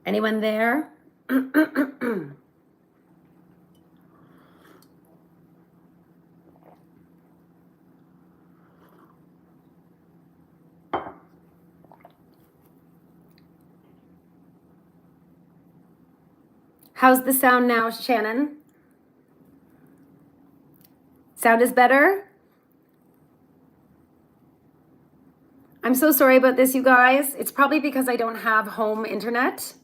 Anyone there? How's the sound now, Shannon? Sound is better? I'm so sorry about this, you guys. It's probably because I don't have home internet.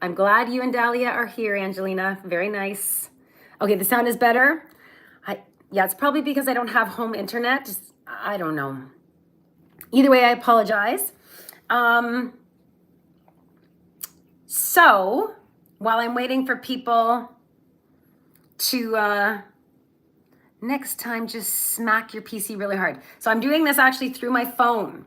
I'm glad you and Dahlia are here, Angelina. Very nice. Okay, the sound is better. Yeah, it's probably because I don't have home internet. I don't know. Either way, I apologize. So while I'm waiting for people to, next time, just smack your PC really hard. So I'm doing this actually through my phone.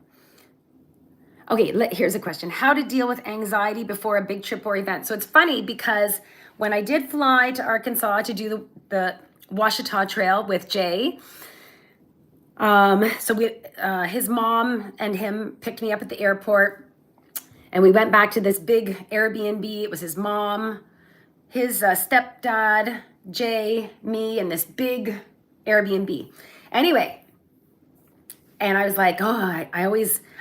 Okay, here's a question. How to deal with anxiety before a big trip or event. So it's funny because when I did fly to Arkansas to do the Washita Trail with Jay, his mom and him picked me up at the airport, and we went back to this big Airbnb. It was his mom, his stepdad, Jay, me, and this big Airbnb. Anyway, and I was like, oh,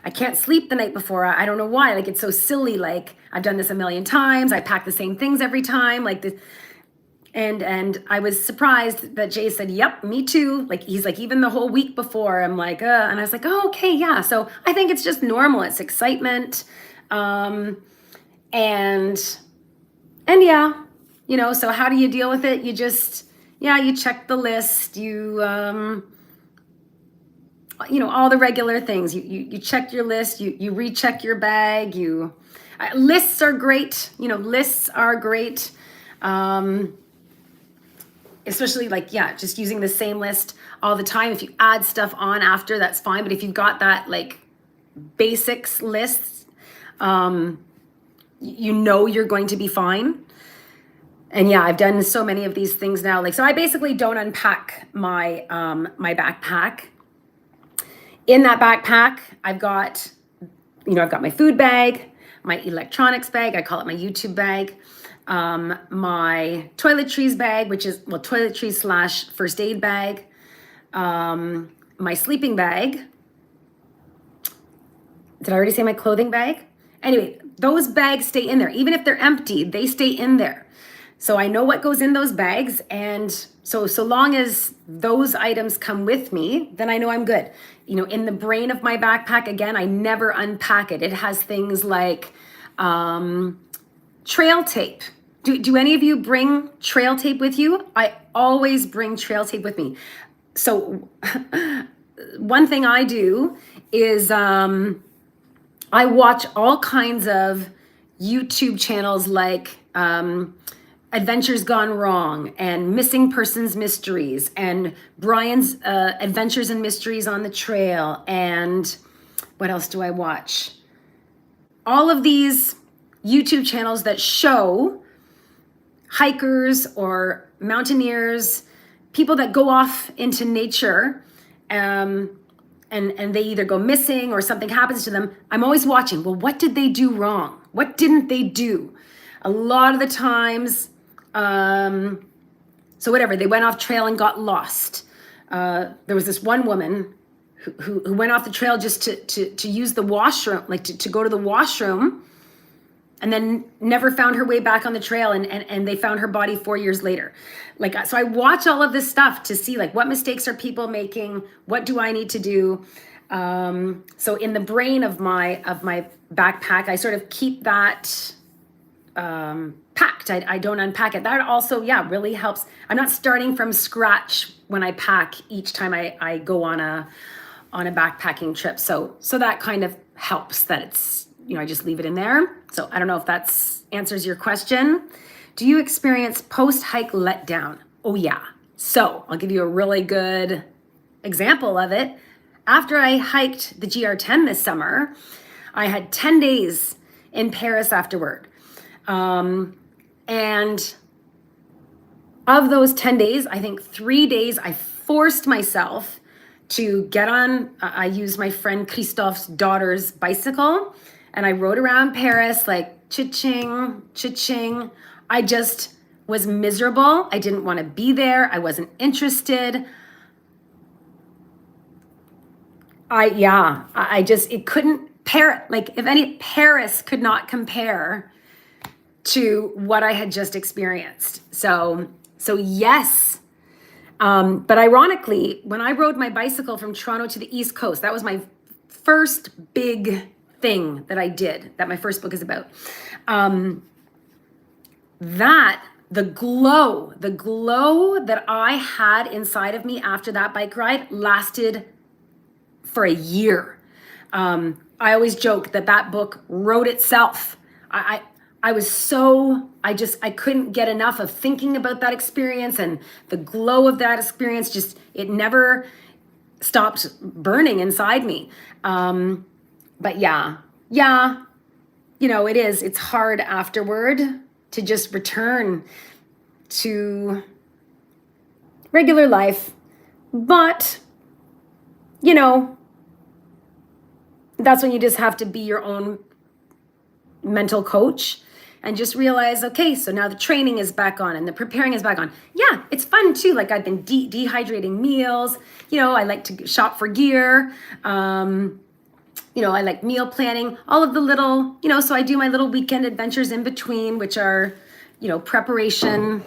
I can't sleep the night before. I don't know why. Like, it's so silly. Like, I've done this a million times. I pack the same things every time. Like this. And I was surprised that Jay said, yep, me too. Like, he's like, even the whole week before, I'm like, and I was like, oh, okay, yeah. So I think it's just normal. It's excitement. And yeah, so how do you deal with it? You just, you check the list. All the regular things. You check your list. You recheck your bag. Lists are great. Lists are great. Especially just using the same list all the time. If you add stuff on after, that's fine. But if you've got that basics lists, you're going to be fine. And yeah, I've done so many of these things now. So I basically don't unpack my my backpack. In that backpack, I've got my food bag, my electronics bag. I call it my YouTube bag. My toiletries bag, which is toiletries / first aid bag. My sleeping bag. Did I already say my clothing bag? Anyway, those bags stay in there. Even if they're empty, they stay in there. So I know what goes in those bags. And so long as those items come with me, then I know I'm good. In the brain of my backpack, again, I never unpack it. It has things like trail tape. Do any of you bring trail tape with you? I always bring trail tape with me. So one thing I do is I watch all kinds of YouTube channels like Adventures Gone Wrong and Missing Persons Mysteries and Brian's Adventures and Mysteries on the Trail. And what else do I watch? All of these YouTube channels that show hikers or mountaineers, people that go off into nature, and they either go missing or something happens to them. I'm always watching, well, what did they do wrong? What didn't they do? A lot of the times, so whatever, they went off trail and got lost. There was this one woman who went off the trail just to use the washroom, to go to the washroom, and then never found her way back on the trail, and they found her body 4 years later. So I watch all of this stuff to see what mistakes are people making, what do I need to do. So in the brain of my backpack, I sort of keep that packed. I don't unpack it. That also, really helps. I'm not starting from scratch when I pack each time I go on a backpacking trip. So that kind of helps, that it's I just leave it in there. So I don't know if that answers your question. Do you experience post-hike letdown? Oh yeah. So I'll give you a really good example of it. After I hiked the GR10 this summer, I had 10 days in Paris afterward. And of those 10 days, I think 3 days I forced myself to get on, I used my friend Christophe's daughter's bicycle, and I rode around Paris like cha-ching, cha-ching. I just was miserable. I didn't want to be there. I wasn't interested. It couldn't Paris could not compare to what I had just experienced. So yes. But ironically, when I rode my bicycle from Toronto to the East Coast, that was my first big thing that I did, that my first book is about. The glow that I had inside of me after that bike ride lasted for a year. I always joke that book wrote itself. I couldn't get enough of thinking about that experience, and the glow of that experience it never stopped burning inside me. But yeah, it's hard afterward to just return to regular life. But, that's when you just have to be your own mental coach and just realize, okay, so now the training is back on and the preparing is back on. Yeah, it's fun too. Like I've been dehydrating meals. I like to shop for gear. I like meal planning, all of the little, so I do my little weekend adventures in between, which are, preparation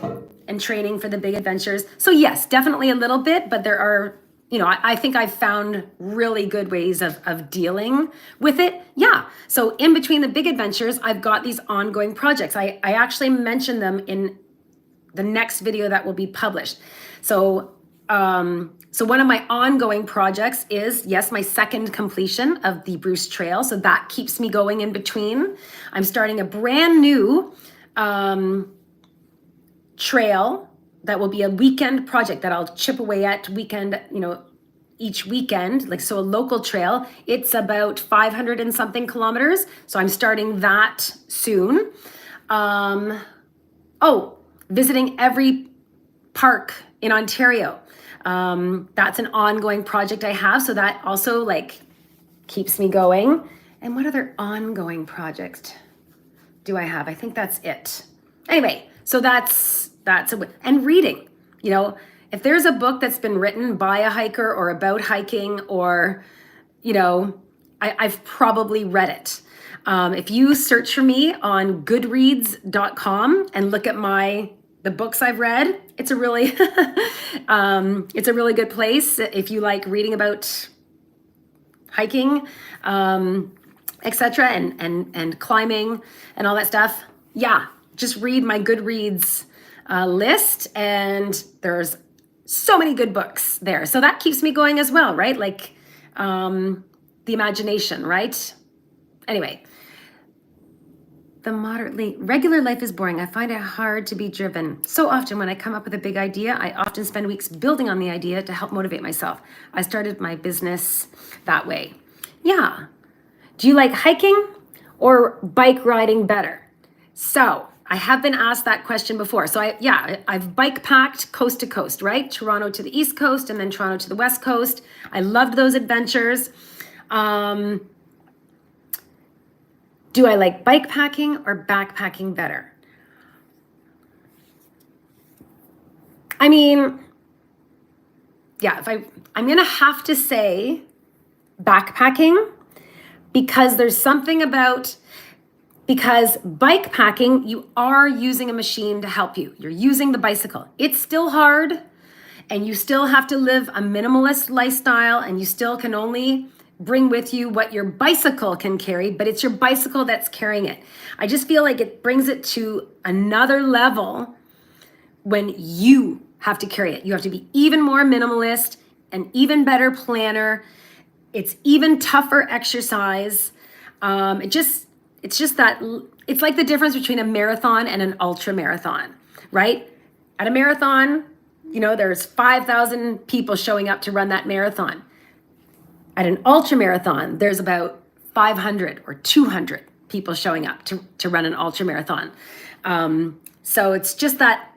and training for the big adventures. So yes, definitely a little bit, but there are, I think I've found really good ways of dealing with it. Yeah. So in between the big adventures, I've got these ongoing projects. I actually mentioned them in the next video that will be published. So one of my ongoing projects is, yes, my second completion of the Bruce Trail. So that keeps me going in between. I'm starting a brand new trail that will be a weekend project that I'll chip away at each weekend, so a local trail. It's about 500 and something kilometers. So I'm starting that soon. Visiting every park in Ontario. That's an ongoing project I have. So that also keeps me going. And what other ongoing projects do I have? I think that's it. Anyway, so and reading, if there's a book that's been written by a hiker or about hiking or, I've probably read it. If you search for me on goodreads.com and look at the books I've read, it's a really, good place if you like reading about hiking, etc. and climbing and all that stuff. Yeah, just read my Goodreads list, and there's so many good books there. So that keeps me going as well, right? The imagination, right? Anyway, the moderately regular life is boring. I find it hard to be driven. So often when I come up with a big idea, I often spend weeks building on the idea to help motivate myself. I started my business that way. Yeah. Do you like hiking or bike riding better? So I have been asked that question before. So I've bike packed coast to coast, right? Toronto to the East Coast and then Toronto to the West Coast. I loved those adventures. Do I like bike packing or backpacking better? I mean, yeah, I'm going to have to say backpacking, because there's something because bike packing, you are using a machine to help you. You're using the bicycle. It's still hard, and you still have to live a minimalist lifestyle, and you still can only bring with you what your bicycle can carry, but it's your bicycle that's carrying it. I just feel like it brings it to another level when you have to carry it. You have to be even more minimalist, an even better planner. It's even tougher exercise. it's just that it's like the difference between a marathon and an ultra marathon, right? At a marathon, you know, there's 5,000 people showing up to run that marathon. At an ultra marathon, there's about 500 or 200 people showing up to run an ultra marathon. So it's just that,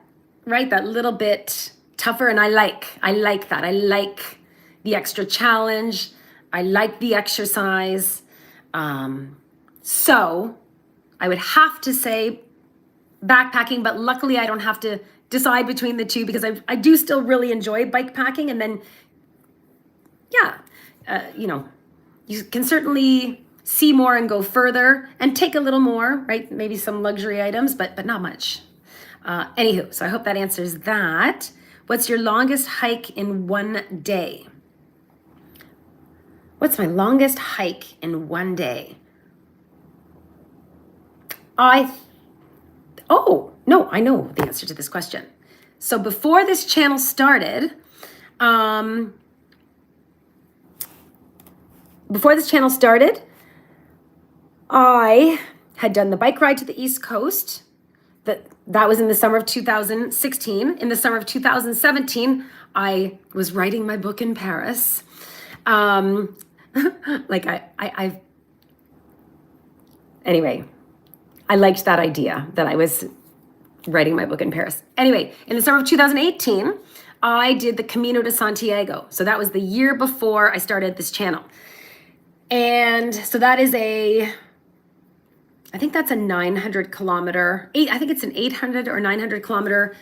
right, that little bit tougher. And I like that. I like the extra challenge. I like the exercise. So I would have to say backpacking, but luckily I don't have to decide between the two because I do still really enjoy bike packing. And then, yeah, you know, you can certainly see more and go further and take a little more, right? Maybe some luxury items, but not much. Anywho, so I hope that answers that. What's your longest hike in one day? What's my longest hike in one day? Oh, no, I know the answer to this question. So before this channel started, I had done the bike ride to the East Coast. That was in the summer of 2016. In the summer of 2017, I was writing my book in Paris. Anyway, I liked that idea that I was writing my book in Paris. Anyway, in the summer of 2018, I did the Camino de Santiago. So that was the year before I started this channel. And so that is I think that's a 900 kilometer, I think it's an 800 or 900 kilometer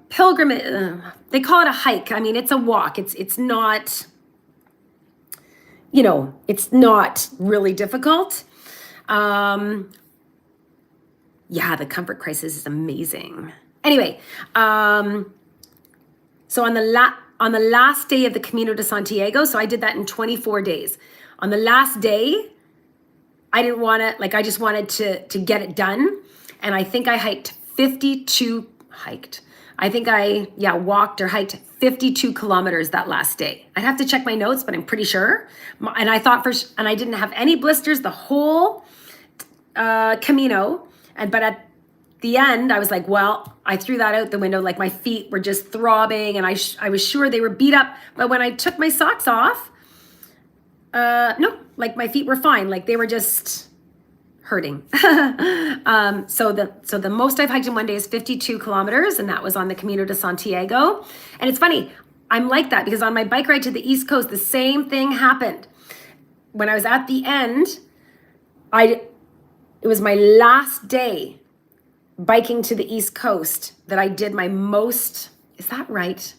pilgrimage. They call it a hike. I mean, it's a walk. It's not, you know, it's not really difficult. Yeah, the comfort crisis is amazing. Anyway, so on the last day of the Camino de Santiago, so I did that in 24 days. On the last day, I didn't want to, I just wanted to get it done. And I think I walked or hiked 52 kilometers that last day. I'd have to check my notes, but I'm pretty sure. And I thought and I didn't have any blisters the whole Camino. But at the end, I was like, well, I threw that out the window. Like my feet were just throbbing and I was sure they were beat up. But when I took my socks off, no, like my feet were fine. Like they were just hurting. So the most I've hiked in one day is 52 kilometers, and that was on the Camino de Santiago. And it's funny, I'm like that because on my bike ride to the East Coast, the same thing happened. When I was at the end, it was my last day biking to the East Coast that I did my most, is that right?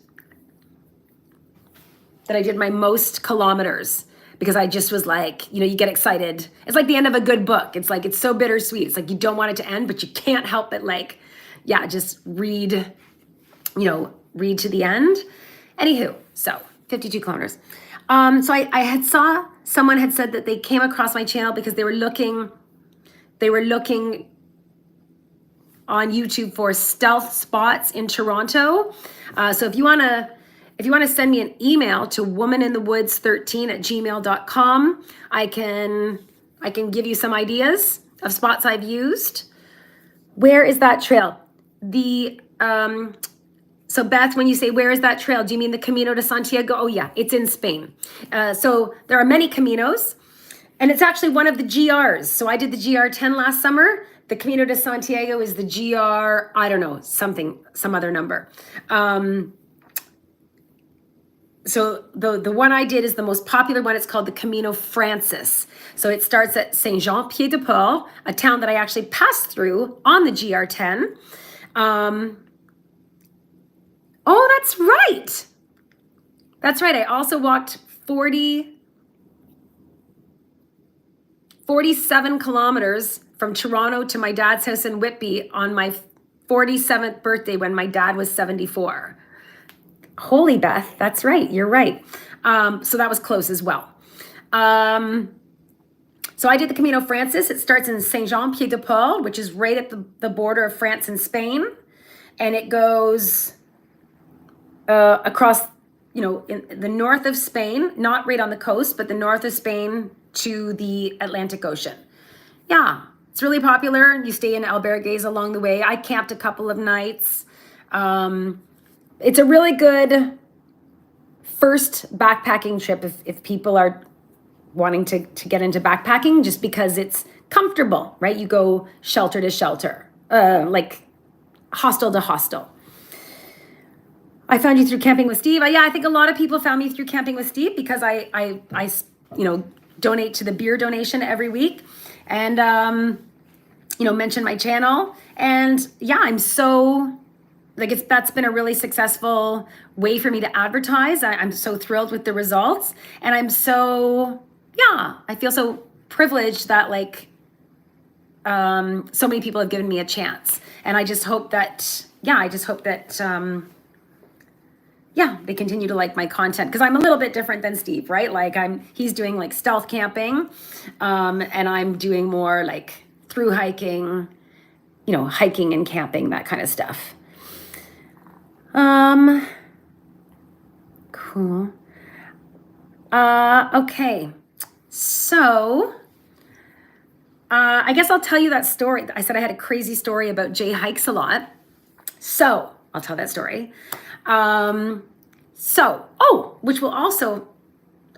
That I did my most kilometers. Because I just was like, you know, you get excited. It's like the end of a good book. It's like, it's so bittersweet. It's like you don't want it to end, but you can't help it. Like, yeah, just read to the end. Anywho, so 52 kilometers. So I saw someone had said that they came across my channel because they were looking on YouTube for stealth spots in Toronto. So if you want to send me an email to womaninthewoods13@gmail.com, I can give you some ideas of spots I've used. Where is that trail? So Beth, when you say where is that trail, do you mean the Camino de Santiago? Oh yeah, it's in Spain. So there are many Caminos, and it's actually one of the GRs. So I did the GR10 last summer. The Camino de Santiago is the GR, I don't know, some other number. So the one I did is the most popular one. It's called the Camino Francis. So it starts at Saint-Jean-Pied-de-Port, a town that I actually passed through on the GR10. Oh, that's right. That's right. I also walked 47 kilometers from Toronto to my dad's house in Whitby on my 47th birthday when my dad was 74. Holy Beth, that's right. You're right. So that was close as well. So I did the Camino Francis. It starts in Saint-Jean-Pied-de-Port, which is right at the border of France and Spain. And it goes across, in the north of Spain, not right on the coast, but the north of Spain, to the Atlantic Ocean. Yeah, it's really popular. You stay in albergues along the way. I camped a couple of nights. It's a really good first backpacking trip if people are wanting to get into backpacking, just because it's comfortable, right? You go shelter to shelter, like hostel to hostel. I found you through Camping with Steve. Yeah, I think a lot of people found me through Camping with Steve because I donate to the beer donation every week, and mention my channel. And yeah, I'm so that's been a really successful way for me to advertise. I'm so thrilled with the results, and I feel so privileged that so many people have given me a chance. And I just hope that they continue to like my content, because I'm a little bit different than Steve, right? He's doing like stealth camping, and I'm doing more like through hiking, hiking and camping, that kind of stuff. Cool. Okay. So, I guess I'll tell you that story. I said I had a crazy story about Jay hikes a lot. So I'll tell that story. Which will also,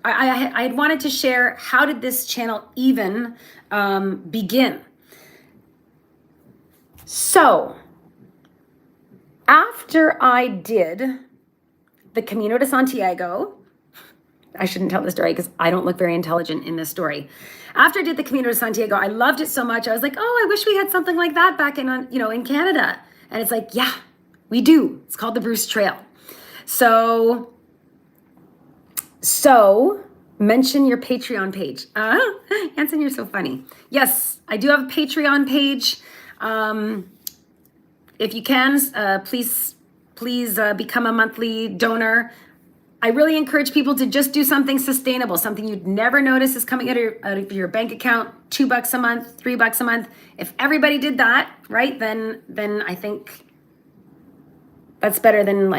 I had wanted to share, how did this channel even begin? So after I did the Camino de Santiago, I shouldn't tell the story because I don't look very intelligent in this story. After I did the Camino de Santiago, I loved it so much. I was like, oh, I wish we had something like that back in Canada. And it's like, yeah, we do. It's called the Bruce Trail. So mention your Patreon page. Anson, you're so funny. Yes, I do have a Patreon page. If you can, please become a monthly donor. I really encourage people to just do something sustainable, something you'd never notice is coming out of your bank account, $2 a month, $3 a month. If everybody did that, right, then I think that's better than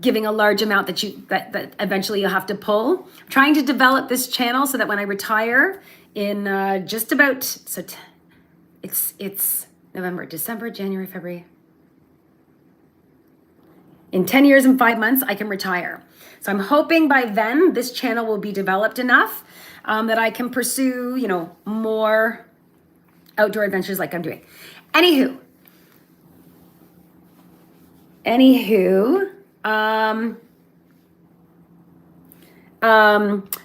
giving a large amount that eventually you'll have to pull. I'm trying to develop this channel so that when I retire in it's November, December, January, February. In 10 years and 5 months, I can retire. So I'm hoping by then this channel will be developed enough that I can pursue, more outdoor adventures like I'm doing. Anywho,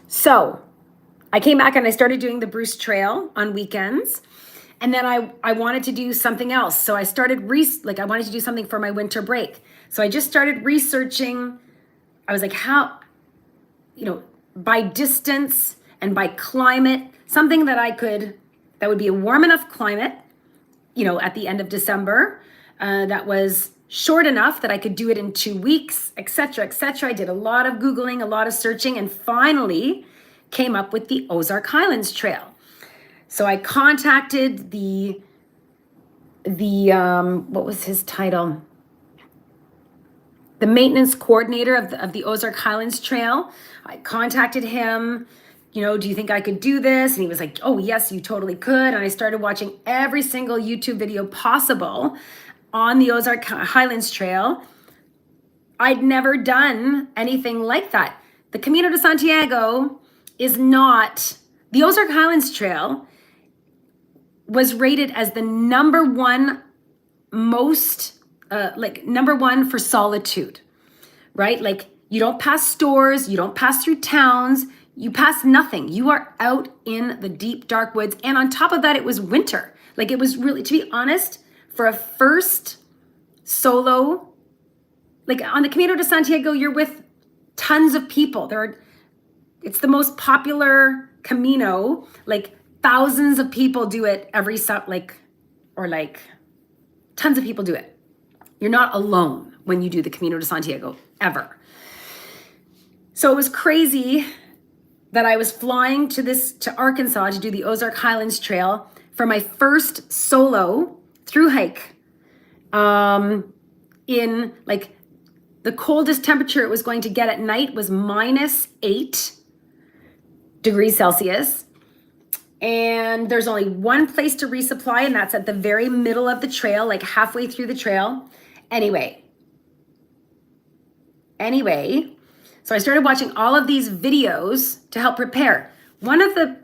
so I came back and I started doing the Bruce Trail on weekends. And then I wanted to do something else. So I started I wanted to do something for my winter break. So I just started researching. I was like, how, by distance and by climate, something that would be a warm enough climate, at the end of December, that was short enough that I could do it in 2 weeks, etc., etc. I did a lot of Googling, a lot of searching, and finally came up with the Ozark Highlands Trail. So I contacted the what was his title? The maintenance coordinator of the Ozark Highlands Trail. I contacted him, do you think I could do this? And he was like, oh yes, you totally could. And I started watching every single YouTube video possible on the Ozark Highlands Trail. I'd never done anything like that. The Camino de Santiago is not, the Ozark Highlands Trail was rated as the number one for solitude, right? You don't pass stores, you don't pass through towns, you pass nothing. You are out in the deep, dark woods. And on top of that, it was winter. It was really, to be honest, for a first solo, on the Camino de Santiago, you're with tons of people. It's the most popular Camino, thousands of people do it every tons of people do it. You're not alone when you do the Camino de Santiago, ever. So it was crazy that I was flying to Arkansas to do the Ozark Highlands Trail for my first solo through hike. In the coldest temperature it was going to get at night was -8. degrees Celsius. And there's only one place to resupply, and that's at the very middle of the trail, like halfway through the trail. Anyway, so I started watching all of these videos to help prepare. One of the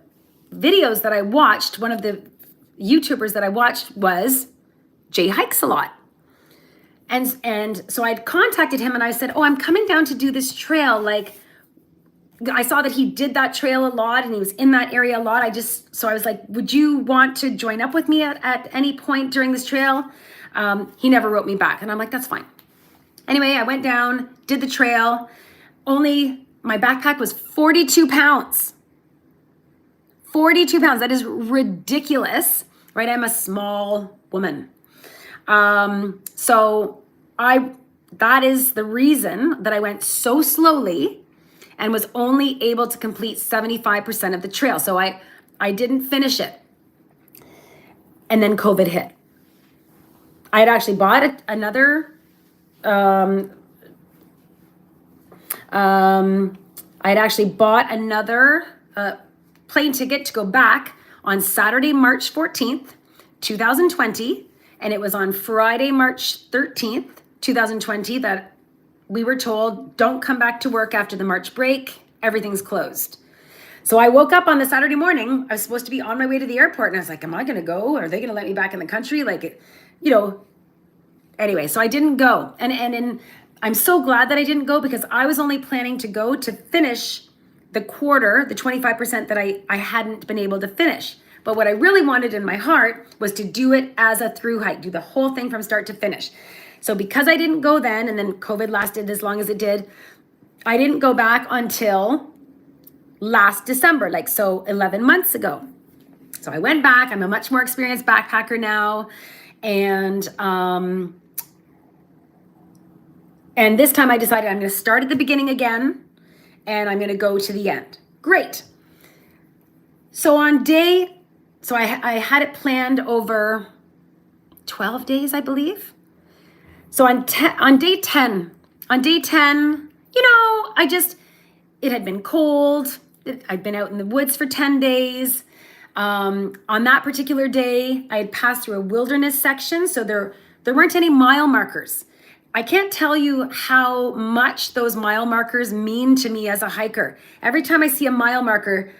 videos that I watched, one of the YouTubers that I watched was Jay Hikes a lot. And so I'd contacted him and I said, oh, I'm coming down to do this trail. Like, I saw that he did that trail a lot and he was in that area a lot. So I was like, would you want to join up with me at any point during this trail? He never wrote me back. And I'm like, that's fine. Anyway, I went down, did the trail. Only my backpack was 42 pounds. 42 pounds. That is ridiculous, right? I'm a small woman. So that is the reason that I went so slowly and was only able to complete 75% of the trail. So I didn't finish it. And then COVID hit. I had actually bought another plane ticket to go back on Saturday, March 14th, 2020. And it was on Friday, March 13th, 2020 that we were told, don't come back to work after the March break. Everything's closed. So I woke up on the Saturday morning. I was supposed to be on my way to the airport. And I was like, am I going to go? Are they going to let me back in the country? Anyway, so I didn't go. And I'm so glad that I didn't go because I was only planning to go to finish the quarter, the 25% that I hadn't been able to finish. But what I really wanted in my heart was to do it as a through hike, do the whole thing from start to finish. So because I didn't go then, and then COVID lasted as long as it did, I didn't go back until last December, 11 months ago. So I went back. I'm a much more experienced backpacker now. And this time I decided I'm going to start at the beginning again, and I'm going to go to the end. Great. So I had it planned over 12 days, I believe. So on day 10, it had been cold. I'd been out in the woods for 10 days. On that particular day, I had passed through a wilderness section, so there weren't any mile markers. I can't tell you how much those mile markers mean to me as a hiker. Every time I see a mile marker,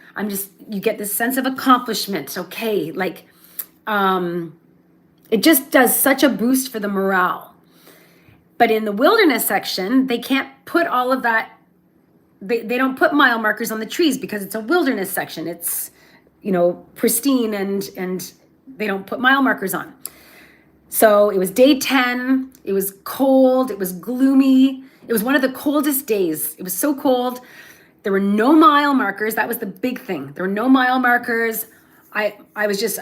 you get this sense of accomplishment. Okay, it just does such a boost for the morale. But in the wilderness section, they can't put all of that. They don't put mile markers on the trees because it's a wilderness section. It's, pristine and they don't put mile markers on. So it was day 10. It was cold. It was gloomy. It was one of the coldest days. It was so cold. There were no mile markers. That was the big thing. There were no mile markers. I was just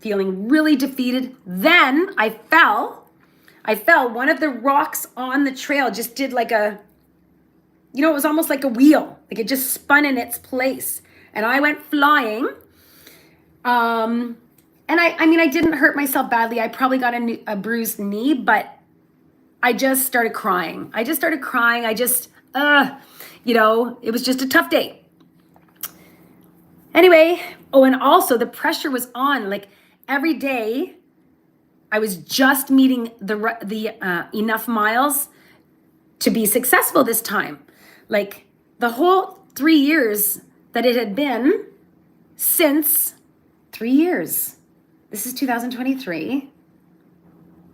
feeling really defeated. Then I fell. One of the rocks on the trail just did it was almost like a wheel. It just spun in its place. And I went flying. And I didn't hurt myself badly. I probably got a bruised knee, but I just started crying. It was just a tough day. Anyway, and also the pressure was on. Every day, I was just meeting the enough miles to be successful this time. The whole 3 years that it had been since 3 years. This is 2023.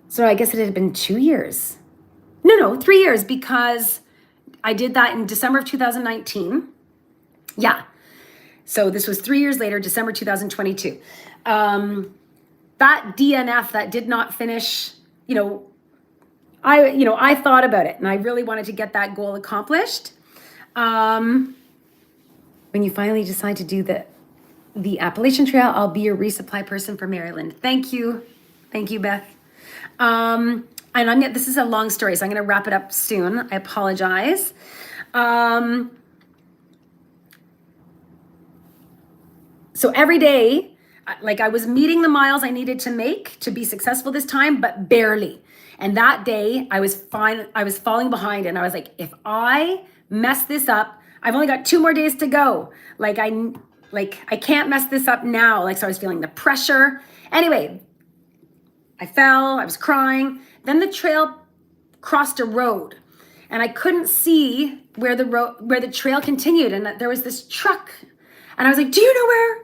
So I guess it had been 2 years. No, 3 years, because I did that in December of 2019. Yeah. So this was 3 years later, December 2022. That DNF that did not finish, I thought about it and I really wanted to get that goal accomplished. When you finally decide to do the Appalachian Trail, I'll be your resupply person for Maryland. Thank you, Beth. And this is a long story, so I'm going to wrap it up soon. I apologize. So every day, I was meeting the miles I needed to make to be successful this time, but barely. And that day I was falling behind, and I was like, if I mess this up, I've only got 2 more days to go. Like I can't mess this up now. Like, so I was feeling the pressure. Anyway, I fell, I was crying. Then the trail crossed a road and I couldn't see where the trail continued. And there was this truck and I was like, do you know where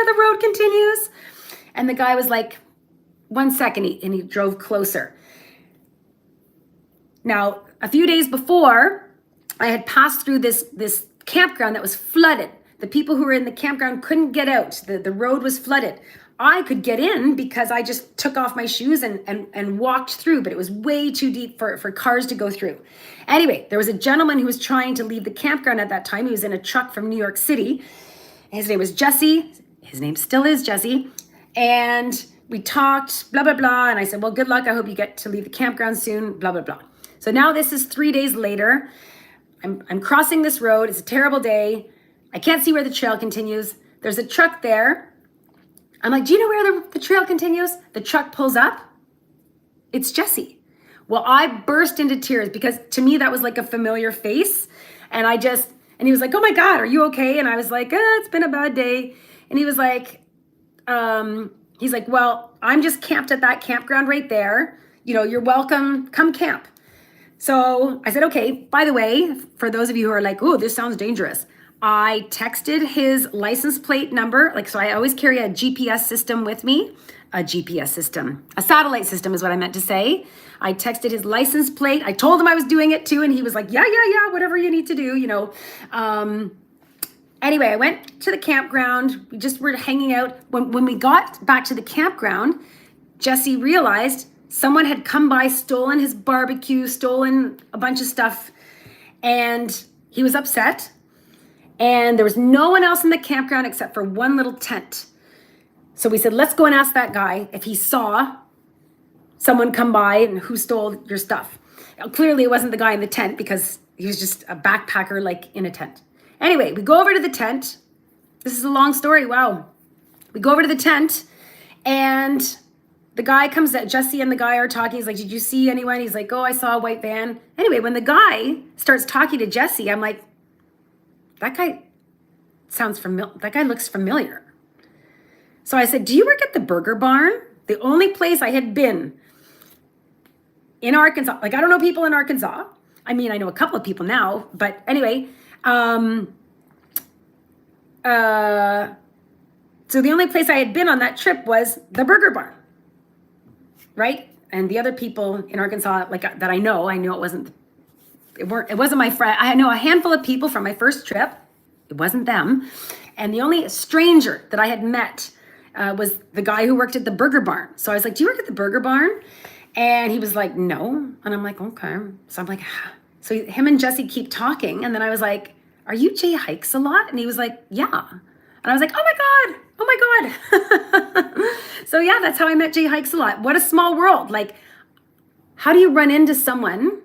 the road continues? And the guy was like, 1 second, and he drove closer. Now, a few days before, I had passed through this campground that was flooded. The people who were in the campground couldn't get out. The road was flooded. I could get in because I just took off my shoes and walked through, but it was way too deep for cars to go through. Anyway, there was a gentleman who was trying to leave the campground at that time. He was in a truck from New York City. His name was Jesse. His name still is Jesse. And we talked, blah, blah, blah. And I said, well, good luck. I hope you get to leave the campground soon, blah, blah, blah. So now this is 3 days later. I'm crossing this road. It's a terrible day. I can't see where the trail continues. There's a truck there. I'm like, do you know where the trail continues? The truck pulls up. It's Jesse. Well, I burst into tears because to me, that was like a familiar face. And he was like, oh my God, are you okay? And I was like, it's been a bad day. And he was like, he's like, well, I'm just camped at that campground right there. You know, you're welcome. Come camp. So I said, okay, by the way, for those of you who are like, oh, this sounds dangerous. I texted his license plate number. So I always carry a GPS system with me, a satellite system is what I meant to say. I texted his license plate. I told him I was doing it too. And he was like, yeah, whatever you need to do, you know. Anyway, I went to the campground. We just were hanging out. When we got back to the campground, Jesse realized someone had come by, stolen his barbecue, stolen a bunch of stuff, and he was upset. And there was no one else in the campground except for one little tent. So we said, let's go and ask that guy if he saw someone come by and who stole your stuff. Now, clearly, it wasn't the guy in the tent because he was just a backpacker like in a tent. Anyway, we go over to the tent. This is a long story. Wow. We go over to the tent and the guy comes out. Jesse and the guy are talking. He's like, did you see anyone? He's like, oh, I saw a white van. Anyway, when the guy starts talking to Jesse, I'm like, that guy sounds familiar. That guy looks familiar. So I said, do you work at the Burger Barn? The only place I had been in Arkansas. Like, I don't know people in Arkansas. I mean, I know a couple of people now, but anyway. So the only place I had been on that trip was the Burger Barn, right? And the other people in Arkansas, like that I know it wasn't my friend. I know a handful of people from my first trip. It wasn't them. And the only stranger that I had met was the guy who worked at the Burger Barn. So I was like, do you work at the Burger Barn? And he was like, no. And I'm like, okay. So I'm like, so him and Jesse keep talking. And then I was like, are you Jay Hikes a lot? And he was like, yeah. And I was like, oh my God. So yeah, that's how I met Jay Hikes a lot. What a small world. Like, how do you run into someone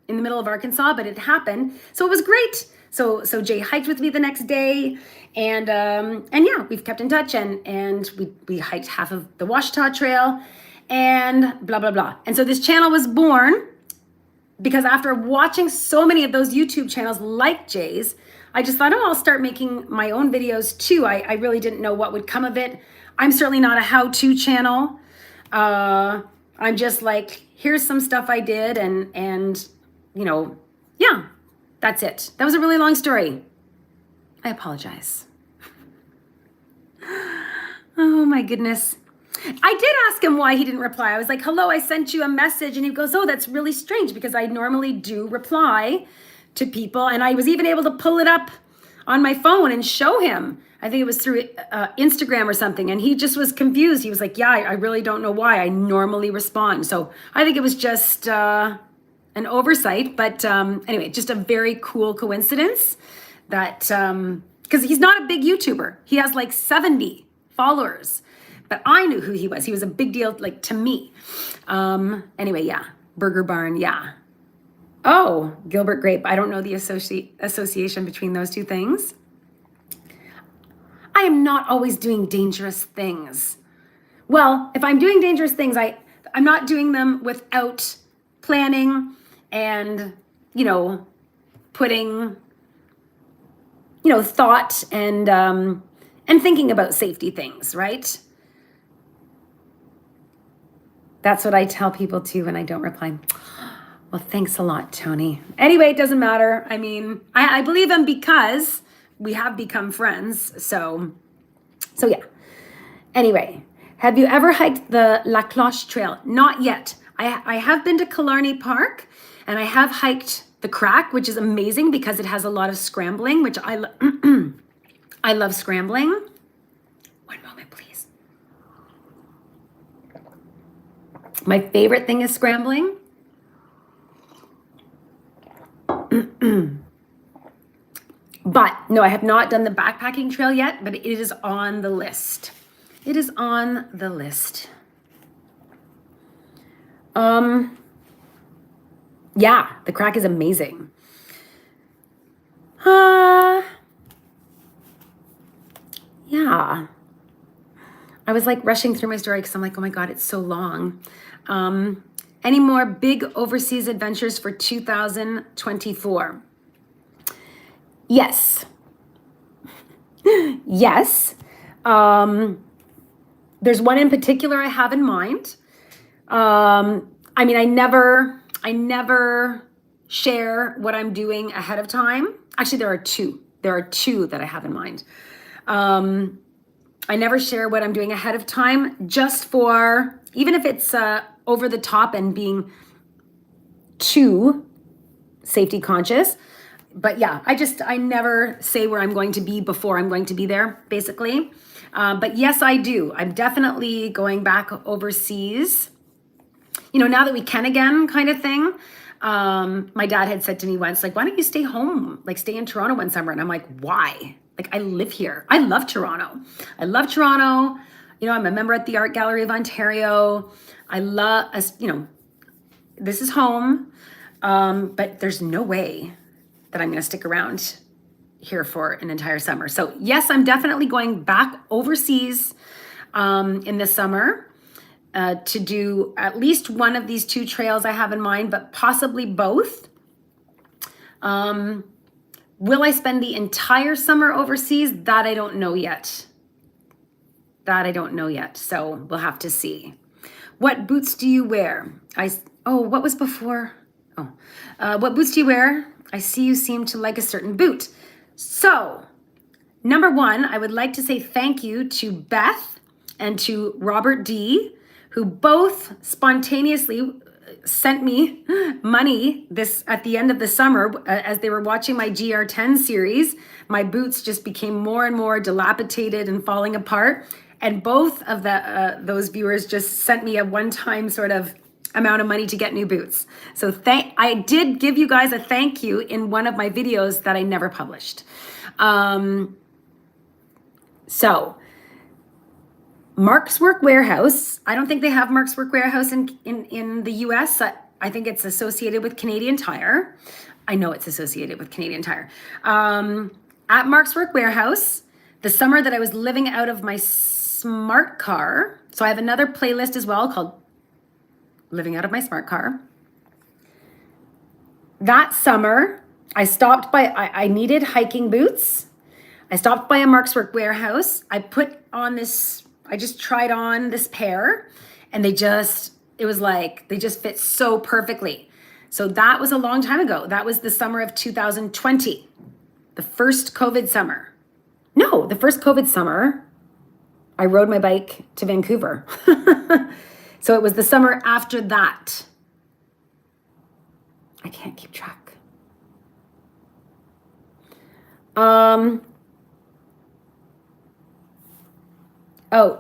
in the middle of Arkansas? But it happened. So it was great. So Jay hiked with me the next day. And yeah, we've kept in touch and we hiked half of the Washita Trail and blah, blah, blah. And so this channel was born because after watching so many of those YouTube channels like Jay's, I just thought, I'll start making my own videos too. I really didn't know what would come of it. I'm certainly not a how-to channel. I'm just like, here's some stuff I did and you know, yeah, that's it. That was a really long story. I apologize. Oh my goodness. I did ask him why he didn't reply. I was like, hello, I sent you a message. And he goes, oh, that's really strange because I normally do reply to people. And I was even able to pull it up on my phone and show him. I think it was through Instagram or something. And he just was confused. He was like, yeah, I really don't know why. I normally respond. So I think it was just an oversight. But anyway, just a very cool coincidence that, because he's not a big YouTuber. He has like 70 followers. But I knew who he was. He was a big deal, like, to me. Anyway, yeah. Burger Barn, yeah. Oh, Gilbert Grape. I don't know the association between those two things. I am not always doing dangerous things. Well, if I'm doing dangerous things, I'm not doing them without planning and, you know, putting thought and thinking about safety things, right? That's what I tell people too when I don't reply. Well, thanks a lot, Tony. Anyway, it doesn't matter. I mean, I believe him because we have become friends. So yeah. Anyway, have you ever hiked the La Cloche Trail? Not yet. I have been to Killarney Park, and I have hiked the Crack, which is amazing because it has a lot of scrambling, which I love scrambling. One moment, please. My favorite thing is scrambling. But no, I have not done the backpacking trail yet, but it is on the list. It is on the list. Yeah, the Crack is amazing. Yeah. I was like rushing through my story because I'm like, oh my God, it's so long. Any more big overseas adventures for 2024? Yes. Yes. There's one in particular I have in mind. I mean, I never share what I'm doing ahead of time. Actually, there are two. There are two that I have in mind. I never share what I'm doing ahead of time, just for, even if it's over the top and being too safety conscious. But yeah, I never say where I'm going to be before I'm going to be there, basically. But yes, I do. I'm definitely going back overseas. Now that we can again, kind of thing. My dad had said to me once, like, why don't you stay home? Like, stay in Toronto one summer. And I'm like, why? Like, I live here. I love Toronto. I'm a member at the Art Gallery of Ontario. I love, this is home. But there's no way that I'm going to stick around here for an entire summer. So yes, I'm definitely going back overseas in the summer to do at least one of these two trails I have in mind, but possibly both. Will I spend the entire summer overseas? That I don't know yet. So we'll have to see. What boots do you wear? What was before? What boots do you wear? I see you seem to like a certain boot. So, number one, I would like to say thank you to Beth and to Robert D, who both spontaneously sent me money at the end of the summer as they were watching my GR10 series. My boots just became more and more dilapidated and falling apart. And both of those viewers just sent me a one-time sort of amount of money to get new boots. So I did give you guys a thank you in one of my videos that I never published. So Mark's Work Warehouse, I don't think they have Mark's Work Warehouse in the US. I think it's associated with Canadian Tire. I know it's associated with Canadian Tire. At Mark's Work Warehouse, the summer that I was living out of my smart car, so I have another playlist as well called Living Out of My Smart Car. That summer, I stopped by, I needed hiking boots. I stopped by a Mark's Work Warehouse. I just tried on this pair and they just fit so perfectly. So that was a long time ago. That was the summer of 2020, the first COVID summer. No, the first COVID summer, I rode my bike to Vancouver. So it was the summer after that. I can't keep track.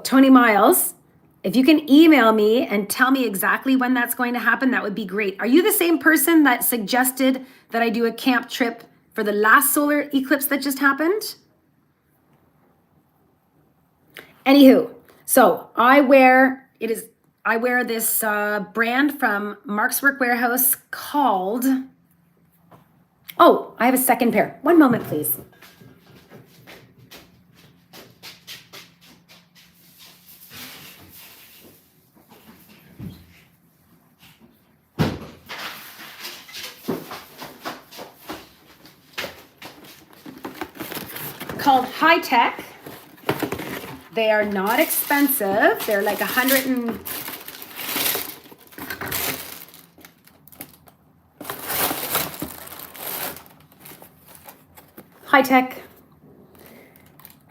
Tony Miles, if you can email me and tell me exactly when that's going to happen, that would be great. Are you the same person that suggested that I do a camp trip for the last solar eclipse that just happened? Anywho, so I wear this brand from Mark's Work Warehouse called, I have a second pair. One moment, please. called High Tech. They are not expensive. They're like 100 and... High Tech.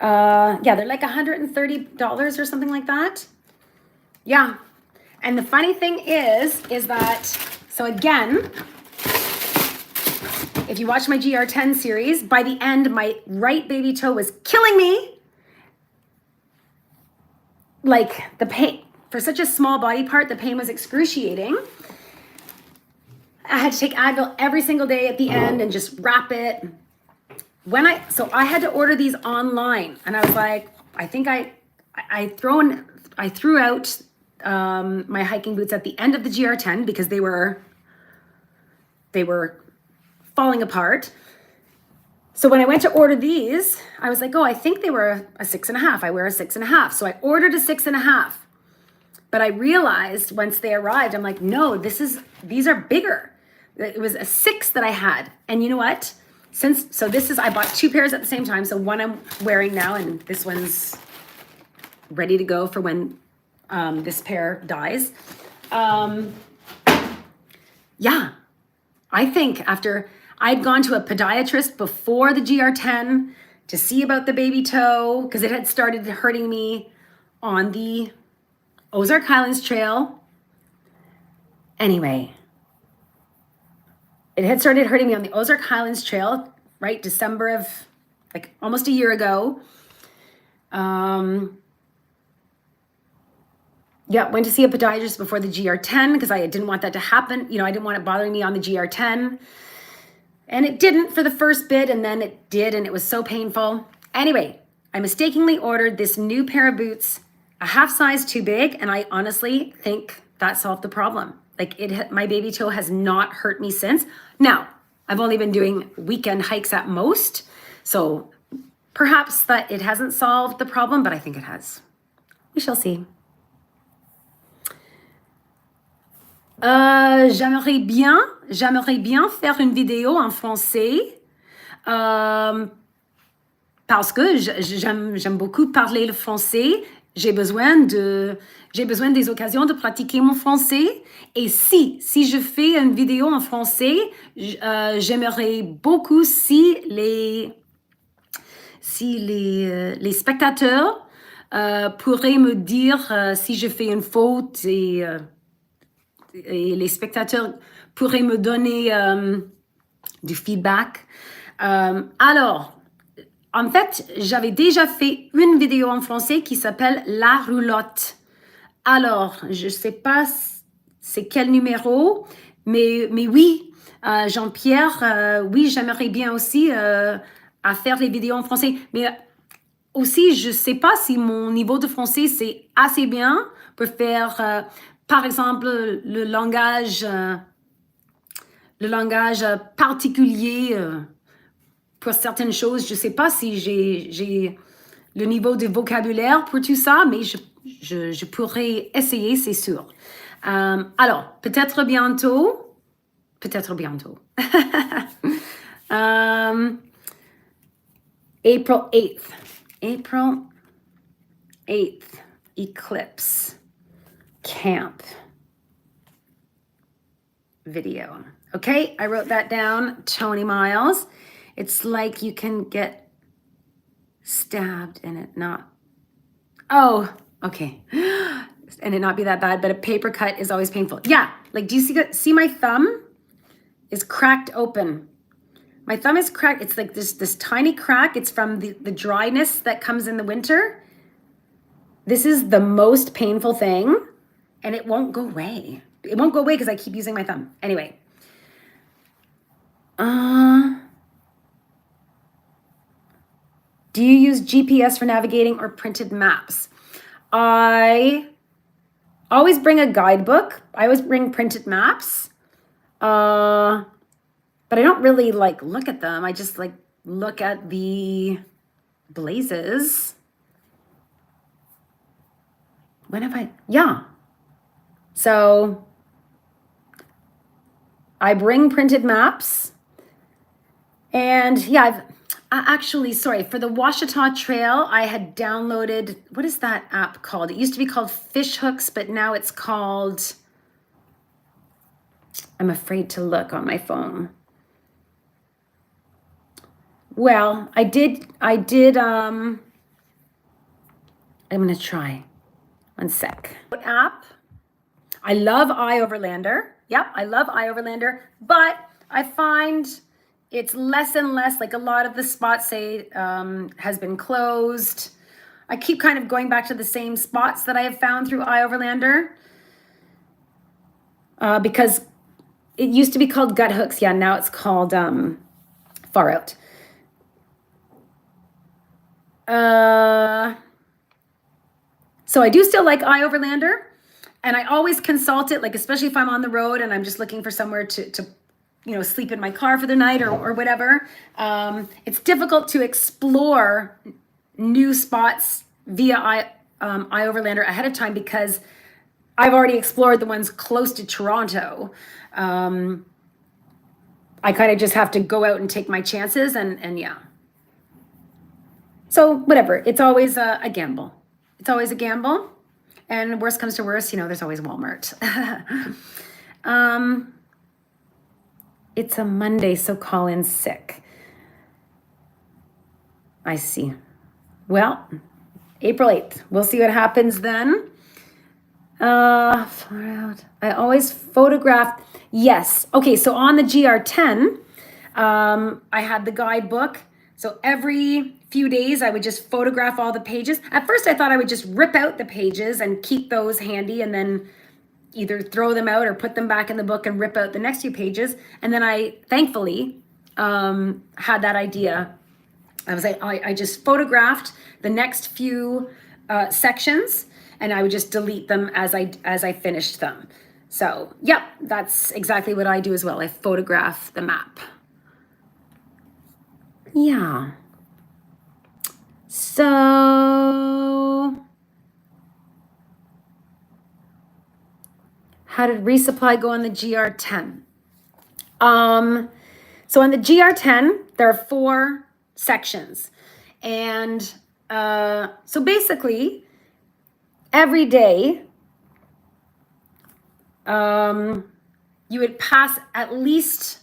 Yeah, they're like $130 or something like that. Yeah. And the funny thing is that, so again, if you watch my GR10 series, by the end, my right baby toe was killing me. Like the pain, for such a small body part, the pain was excruciating. I had to take Advil every single day at the end and just wrap it. So I had to order these online, and I was like, I think I threw out my hiking boots at the end of the GR10 because they were falling apart. So when I went to order these, I was like, oh, I think they were a 6.5. I wear a 6.5. So I ordered a 6.5. But I realized once they arrived, I'm like, no, these are bigger. It was a 6 that I had. And you know what? I bought 2 pairs at the same time. So one I'm wearing now, and this one's ready to go for when this pair dies. Yeah, I think after I'd gone to a podiatrist before the GR10 to see about the baby toe, because it had started hurting me on the Ozark Highlands Trail. Anyway, it had started hurting me on the Ozark Highlands Trail, right? December of, like, almost a year ago. Yeah, went to see a podiatrist before the GR10 because I didn't want that to happen. You know, I didn't want it bothering me on the GR10. And it didn't for the first bit, and then it did, and it was so painful. Anyway, I mistakenly ordered this new pair of boots, a half size too big, and I honestly think that solved the problem. Like, my baby toe has not hurt me since. Now, I've only been doing weekend hikes at most, so perhaps that it hasn't solved the problem, but I think it has. We shall see. J'aimerais bien faire une vidéo en français parce que j'aime beaucoup parler le français. J'ai besoin des occasions de pratiquer mon français. Et si je fais une vidéo en français, j'aimerais beaucoup si les spectateurs pourraient me dire si je fais une faute et les spectateurs pourraient me donner du feedback. Alors, en fait, j'avais déjà fait une vidéo en français qui s'appelle La roulotte. Alors, je ne sais pas c'est quel numéro, mais oui, Jean-Pierre, oui, j'aimerais bien aussi à faire les vidéos en français. Mais aussi, je ne sais pas si mon niveau de français, c'est assez bien pour faire... par exemple, le langage particulier pour certaines choses. Je ne sais pas si j'ai le niveau de vocabulaire pour tout ça, mais je pourrais essayer, c'est sûr. Alors, peut-être bientôt. April 8th, eclipse. Camp video. Okay, I wrote that down. Tony Miles. It's like you can get stabbed and it not... Oh, okay. And it not be that bad, but a paper cut is always painful. Yeah, like, do you see my thumb is cracked open? My thumb is cracked. It's like this tiny crack. It's from the dryness that comes in the winter. This is the most painful thing. And it won't go away. It won't go away because I keep using my thumb. Anyway. Do you use GPS for navigating or printed maps? I always bring a guidebook. I always bring printed maps. But I don't really look at them. I just look at the blazes. When have I? Yeah. So I bring printed maps, and yeah, Actually, sorry, for the Washita Trail, I had downloaded, what is that app called? It used to be called Fish Hooks, but now it's called, I'm afraid to look on my phone. Well, I did, I'm gonna try, one sec. App, I love iOverlander. Yep, I love iOverlander, but I find it's less and less, like a lot of the spots say has been closed. I keep kind of going back to the same spots that I have found through iOverlander because it used to be called Gut Hooks. Yeah, now it's called Far Out. So I do still like iOverlander, and I always consult it, like especially if I'm on the road and I'm just looking for somewhere to sleep in my car for the night or whatever. It's difficult to explore new spots via iOverlander ahead of time because I've already explored the ones close to Toronto. I kind of just have to go out and take my chances and yeah. So whatever, it's always a gamble. It's always a gamble. And worst comes to worst, there's always Walmart. It's a Monday, so call in sick. I see. Well, April 8th. We'll see what happens then. Far out. I always photograph. Yes. Okay, so on the GR10, I had the guidebook. So every few days, I would just photograph all the pages. At first, I thought I would just rip out the pages and keep those handy and then either throw them out or put them back in the book and rip out the next few pages. And then I, thankfully, had that idea. I was like, I just photographed the next few sections and I would just delete them as I finished them. So, yeah, that's exactly what I do as well. I photograph the map. Yeah. So, how did Resupply go on the GR10? So on the GR10, there are 4 sections. And so basically, every day, you would pass at least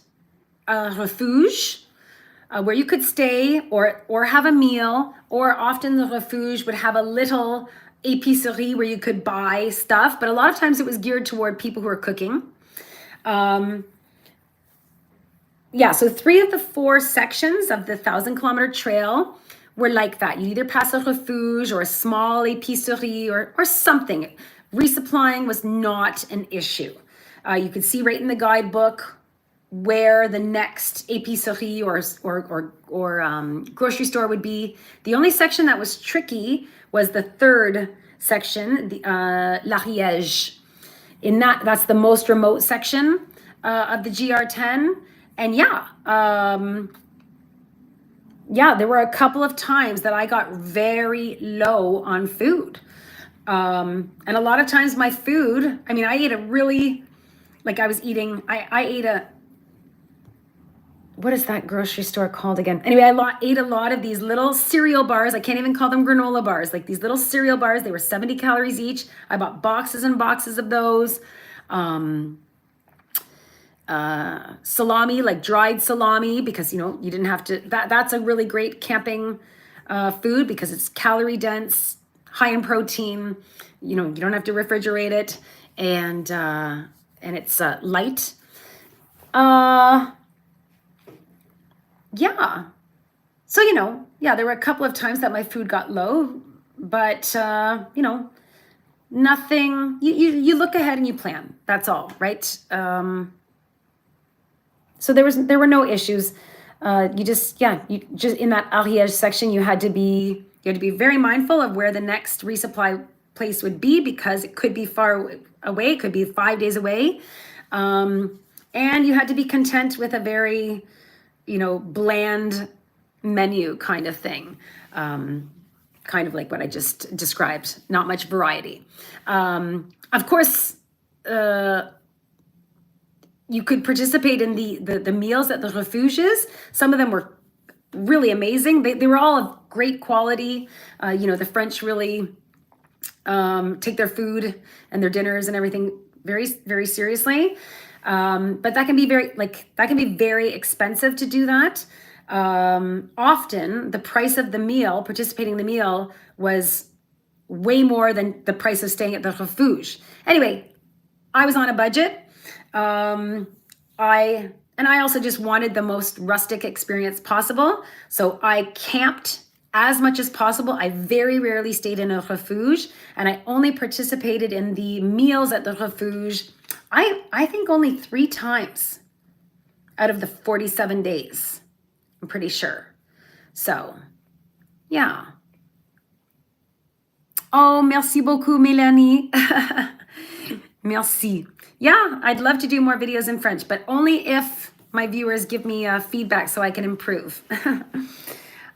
a refuge where you could stay or have a meal, or often the refuge would have a little épicerie where you could buy stuff, but a lot of times it was geared toward people who are cooking. Yeah, so 3 of the 4 sections of the 1,000-kilometer trail were like that. You either pass a refuge or a small épicerie or something. Resupplying was not an issue. You could see right in the guidebook where the next épicerie or grocery store would be. The only section that was tricky was the 3rd section, the l'Ariège. That's the most remote section of the GR10. And yeah, there were a couple of times that I got very low on food. And a lot of times my food, I mean, I ate a really, like I was eating, I ate a, what is that grocery store called again? Anyway, I ate a lot of these little cereal bars. I can't even call them granola bars, like these little cereal bars. They were 70 calories each. I bought boxes and boxes of those. Salami, like dried salami, because you didn't have to, that's a really great camping food because it's calorie dense, high in protein. You don't have to refrigerate it, and it's light. Yeah. So, there were a couple of times that my food got low, but nothing, you look ahead and you plan. That's all, right? So there were no issues. You just in that Ariège section, you had to be very mindful of where the next resupply place would be, because it could be far away, it could be 5 days away. And you had to be content with a very, bland menu kind of thing. Kind of like what I just described, not much variety. Of course, you could participate in the meals at the refuges. Some of them were really amazing. They were all of great quality. The French really take their food and their dinners and everything very, very seriously. But that can be very expensive to do that. Often the price of the meal, participating in the meal, was way more than the price of staying at the refuge. Anyway, I was on a budget. I also just wanted the most rustic experience possible. So I camped as much as possible. I very rarely stayed in a refuge, and I only participated in the meals at the refuge, I think only 3 times out of the 47 days. I'm pretty sure. So, yeah. Oh, merci beaucoup, Mélanie. Merci. Yeah, I'd love to do more videos in French, but only if my viewers give me feedback so I can improve.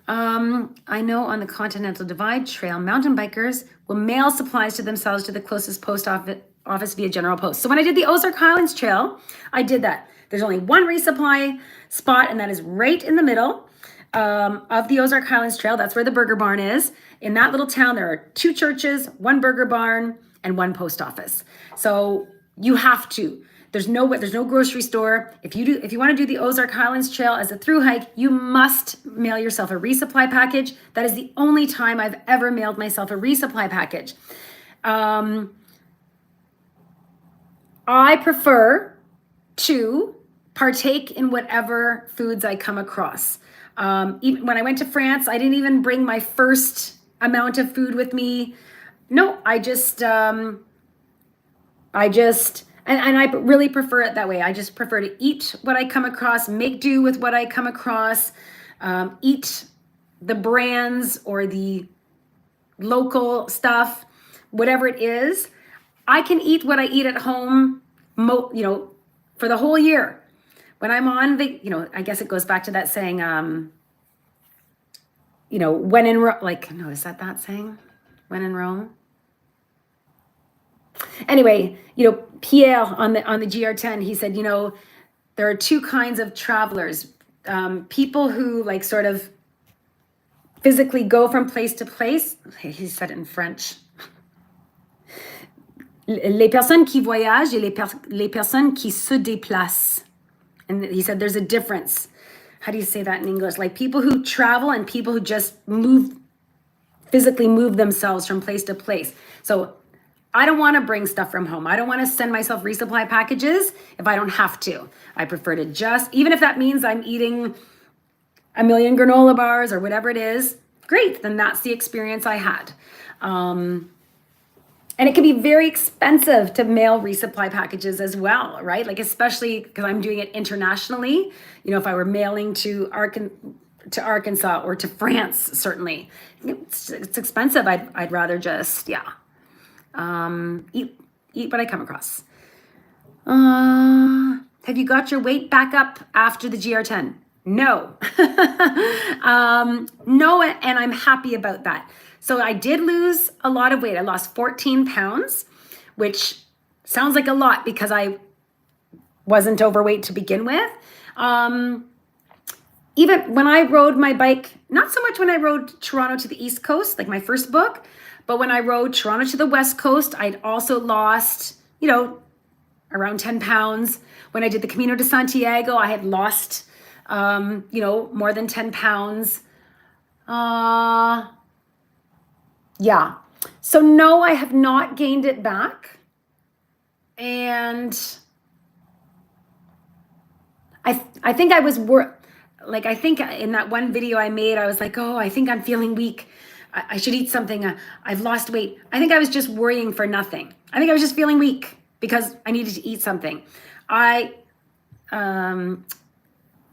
I know on the Continental Divide Trail, mountain bikers will mail supplies to themselves to the closest post office via General Post. So when I did the Ozark Highlands Trail, I did that. There's only one resupply spot, and that is right in the middle of the Ozark Highlands Trail. That's where the Burger Barn is. In that little town, there are 2 churches, 1 Burger Barn, and 1 post office. So you have to. There's no grocery store. If you want to do the Ozark Highlands Trail as a through hike, you must mail yourself a resupply package. That is the only time I've ever mailed myself a resupply package. I prefer to partake in whatever foods I come across. Even when I went to France, I didn't even bring my first amount of food with me. No, I really prefer it that way. I just prefer to eat what I come across, make do with what I come across, eat the brands or the local stuff, whatever it is. I can eat what I eat at home, for the whole year. When I'm on, I guess it goes back to that saying, when in Rome, is that saying? When in Rome? Anyway, Pierre on the GR10, he said, there are 2 kinds of travelers. People who sort of physically go from place to place. He said it in French. Les personnes qui voyagent et les personnes qui se déplacent. And he said there's a difference. How do you say that in English? Like people who travel and people who just physically move themselves from place to place. So I don't want to bring stuff from home. I don't want to send myself resupply packages if I don't have to. I prefer to even if that means I'm eating a million granola bars or whatever it is, great, then that's the experience I had. And it can be very expensive to mail resupply packages as well, right? Especially because I'm doing it internationally. If I were mailing to Arkansas or to France, certainly it's expensive. I'd rather just eat what I come across. Have you got your weight back up after the GR10? No. No, and I'm happy about that. So I did lose a lot of weight. I lost 14 pounds, which sounds like a lot because I wasn't overweight to begin with. Even when I rode my bike, not so much when I rode Toronto to the East Coast, like my first book, but when I rode Toronto to the West Coast, I'd also lost, around 10 pounds. When I did the Camino de Santiago, I had lost, more than 10 pounds. Yeah. So no, I have not gained it back. And I think I was I think in that one video I made, I was like, oh, I think I'm feeling weak. I should eat something. I've lost weight. I think I was just worrying for nothing. I think I was just feeling weak because I needed to eat something.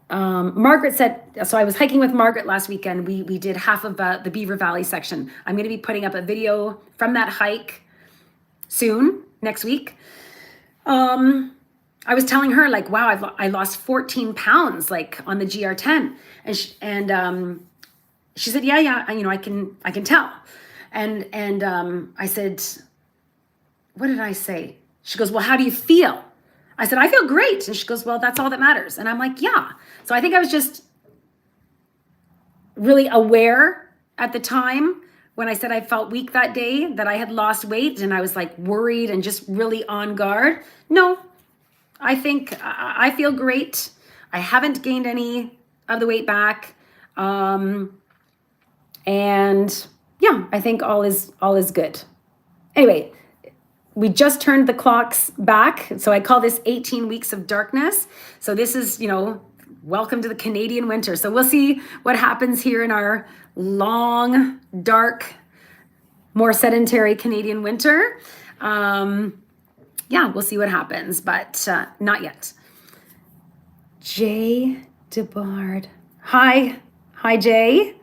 Margaret said, so I was hiking with Margaret last weekend. We did half of the Beaver Valley section. I'm going to be putting up a video from that hike soon, next week. I was telling her wow, I lost 14 pounds on the GR10. And she said, yeah, I can tell. And I said, what did I say? She goes, well, how do you feel? I said, I feel great. And she goes, well, that's all that matters. And I'm like, yeah. So I think I was just really aware at the time when I said I felt weak that day, that I had lost weight and I was like worried and just really on guard. No, I think I feel great. I haven't gained any of the weight back. And yeah, I think all is good. Anyway, we just turned the clocks back. So I call this 18 weeks of darkness. So this is, welcome to the Canadian winter. So we'll see what happens here in our long, dark, more sedentary Canadian winter. Yeah, we'll see what happens, but not yet. Jay DeBard. Hi, Jay.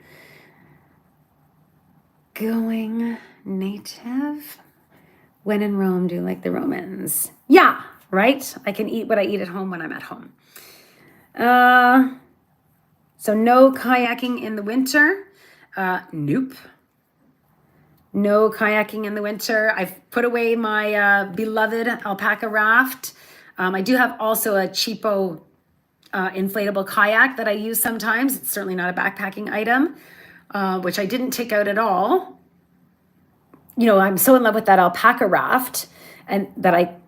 Going native. When in Rome, do like the Romans. Yeah, right? I can eat what I eat at home when I'm at home. So no kayaking in the winter. Nope. No kayaking in the winter. I've put away my beloved alpaca raft. I do have also a cheapo inflatable kayak that I use sometimes. It's certainly not a backpacking item, which I didn't take out at all. I'm so in love with that alpaca raft and that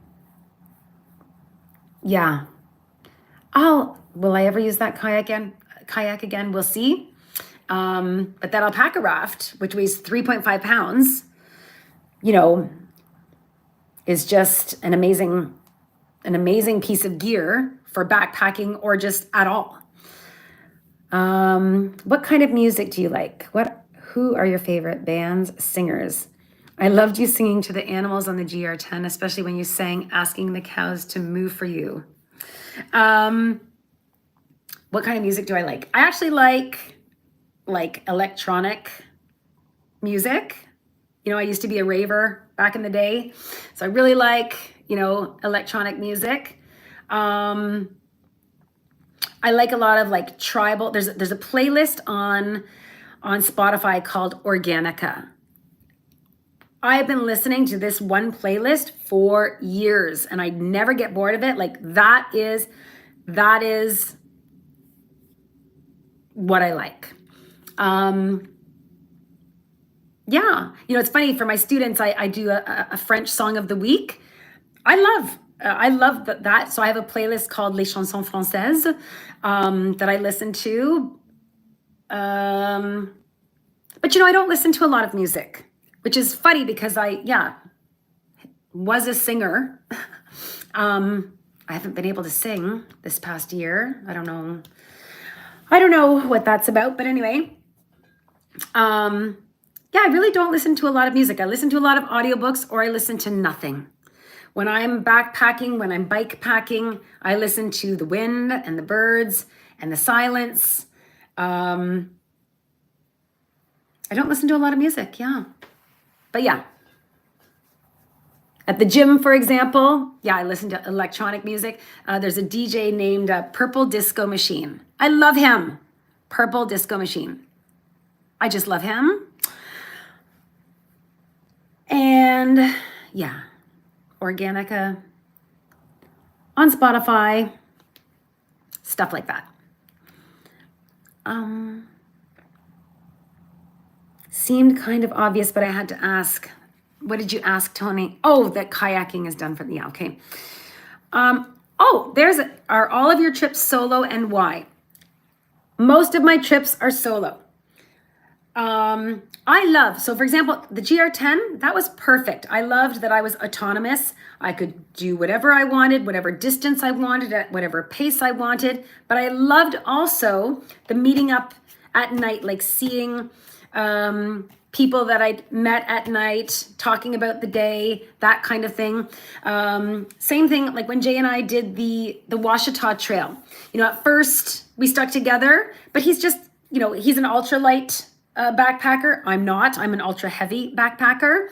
will I ever use that kayak again? We'll see. But that alpaca raft, which weighs 3.5 pounds, is just an amazing piece of gear for backpacking or just at all. What kind of music do you like? Who are your favorite bands, singers? I loved you singing to the animals on the GR10, especially when you sang asking the cows to move for you. What kind of music do I like? I actually like electronic music. I used to be a raver back in the day. So I really like, electronic music. I like a lot of like tribal, there's a playlist on Spotify called Organica. I've been listening to this one playlist for years and I never get bored of it. Like that is what I like. Yeah, it's funny for my students, I do a French song of the week. I love that. So I have a playlist called Les Chansons Françaises that I listen to. But I don't listen to a lot of music, which is funny because I was a singer. I haven't been able to sing this past year. I don't know what that's about, but anyway. I really don't listen to a lot of music. I listen to a lot of audiobooks or I listen to nothing. When I'm backpacking, when I'm bike packing, I listen to the wind and the birds and the silence. I don't listen to a lot of music, But at the gym, for example, I listen to electronic music. There's a DJ named Purple Disco Machine. I love him. Purple Disco Machine. I just love him. And Organica on Spotify, stuff like that. Seemed kind of obvious, but I had to ask. What did you ask, Tony? Oh, that kayaking is done for the, okay. Are all of your trips solo and why? Most of my trips are solo. So for example, the GR10, that was perfect. I loved that I was autonomous. I could do whatever I wanted, whatever distance I wanted, at whatever pace I wanted. But I loved also the meeting up at night, like seeing people that I'd met at night, talking about the day, that kind of thing. Same thing, like when Jay and I did the Washita Trail. At first we stuck together, but he's just, he's an ultralight backpacker. I'm not. I'm an ultra heavy backpacker.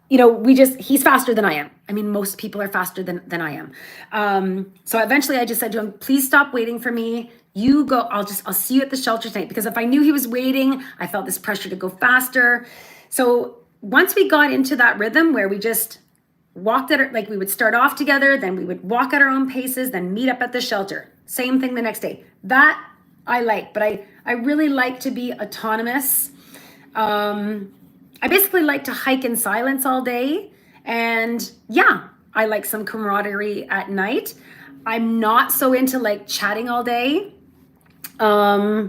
He's faster than I am. I mean, most people are faster than I am. So eventually I just said to him, please stop waiting for me. You go, I'll see you at the shelter tonight. Because if I knew he was waiting, I felt this pressure to go faster. So once we got into that rhythm where we just walked we would start off together, then we would walk at our own paces, then meet up at the shelter. Same thing the next day. That but I really like to be autonomous. I basically like to hike in silence all day. And yeah, I like some camaraderie at night. I'm not so into like chatting all day. I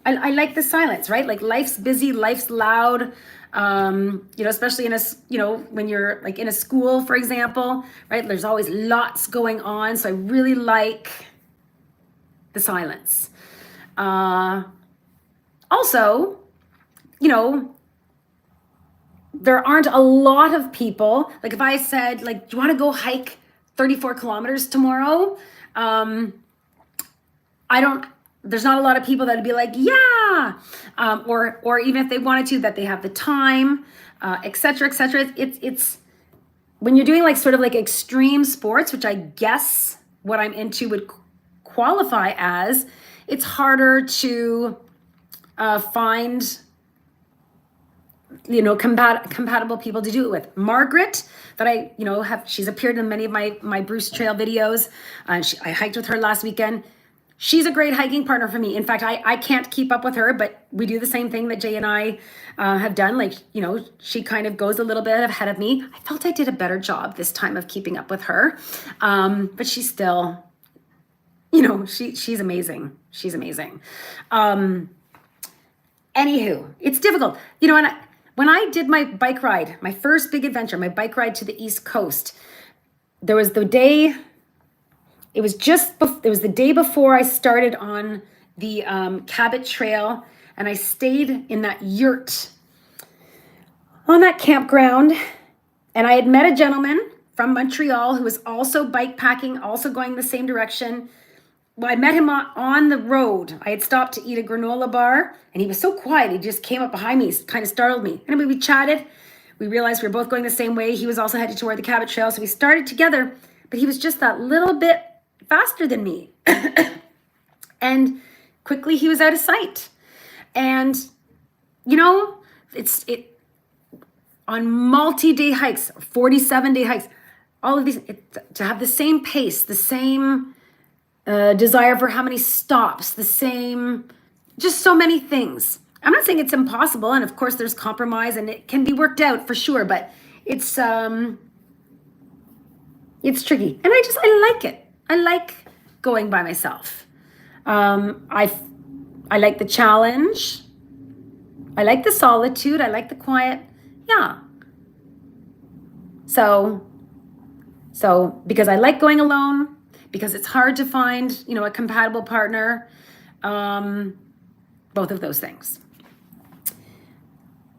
like the silence, right? Like life's busy, life's loud. Especially in when you're like in a school, for example, right? There's always lots going on. So I really like the silence. Also, there aren't a lot of people. Like if I said, like, do you want to go hike 34 kilometers tomorrow? There's not a lot of people that would be like, yeah, or even if they wanted to, that they have the time, et cetera, et cetera. It's when you're doing like sort of like extreme sports, which I guess what I'm into would qualify as, it's harder to find compatible people to do it with. Margaret, that I she's appeared in many of my Bruce Trail videos. I hiked with her last weekend. She's a great hiking partner for me. In fact, I can't keep up with her, but we do the same thing that Jay and I have done. Like, she kind of goes a little bit ahead of me. I felt I did a better job this time of keeping up with her. But she's still, she's amazing. She's amazing. Anywho, it's difficult. And when I did my bike ride, my first big adventure, my bike ride to the East Coast, there was the day, it was the day before I started on the Cabot Trail, and I stayed in that yurt on that campground, and I had met a gentleman from Montreal who was also bike packing, also going the same direction. Well, I met him on the road. I had stopped to eat a granola bar, and he was so quiet. He just came up behind me, kind of startled me. Anyway, we chatted. We realized we were both going the same way. He was also headed toward the Cabot Trail, so we started together, but he was just that little bit faster than me. And quickly he was out of sight. And, on multi-day hikes, 47-day hikes, all of these, to have the same pace, the same desire for how many stops, the same, just so many things. I'm not saying it's impossible, and of course there's compromise and it can be worked out for sure, but it's tricky. And I like it. I like going by myself. I like the challenge. I like the solitude. I like the quiet. Yeah. So because I like going alone, because it's hard to find, a compatible partner, both of those things.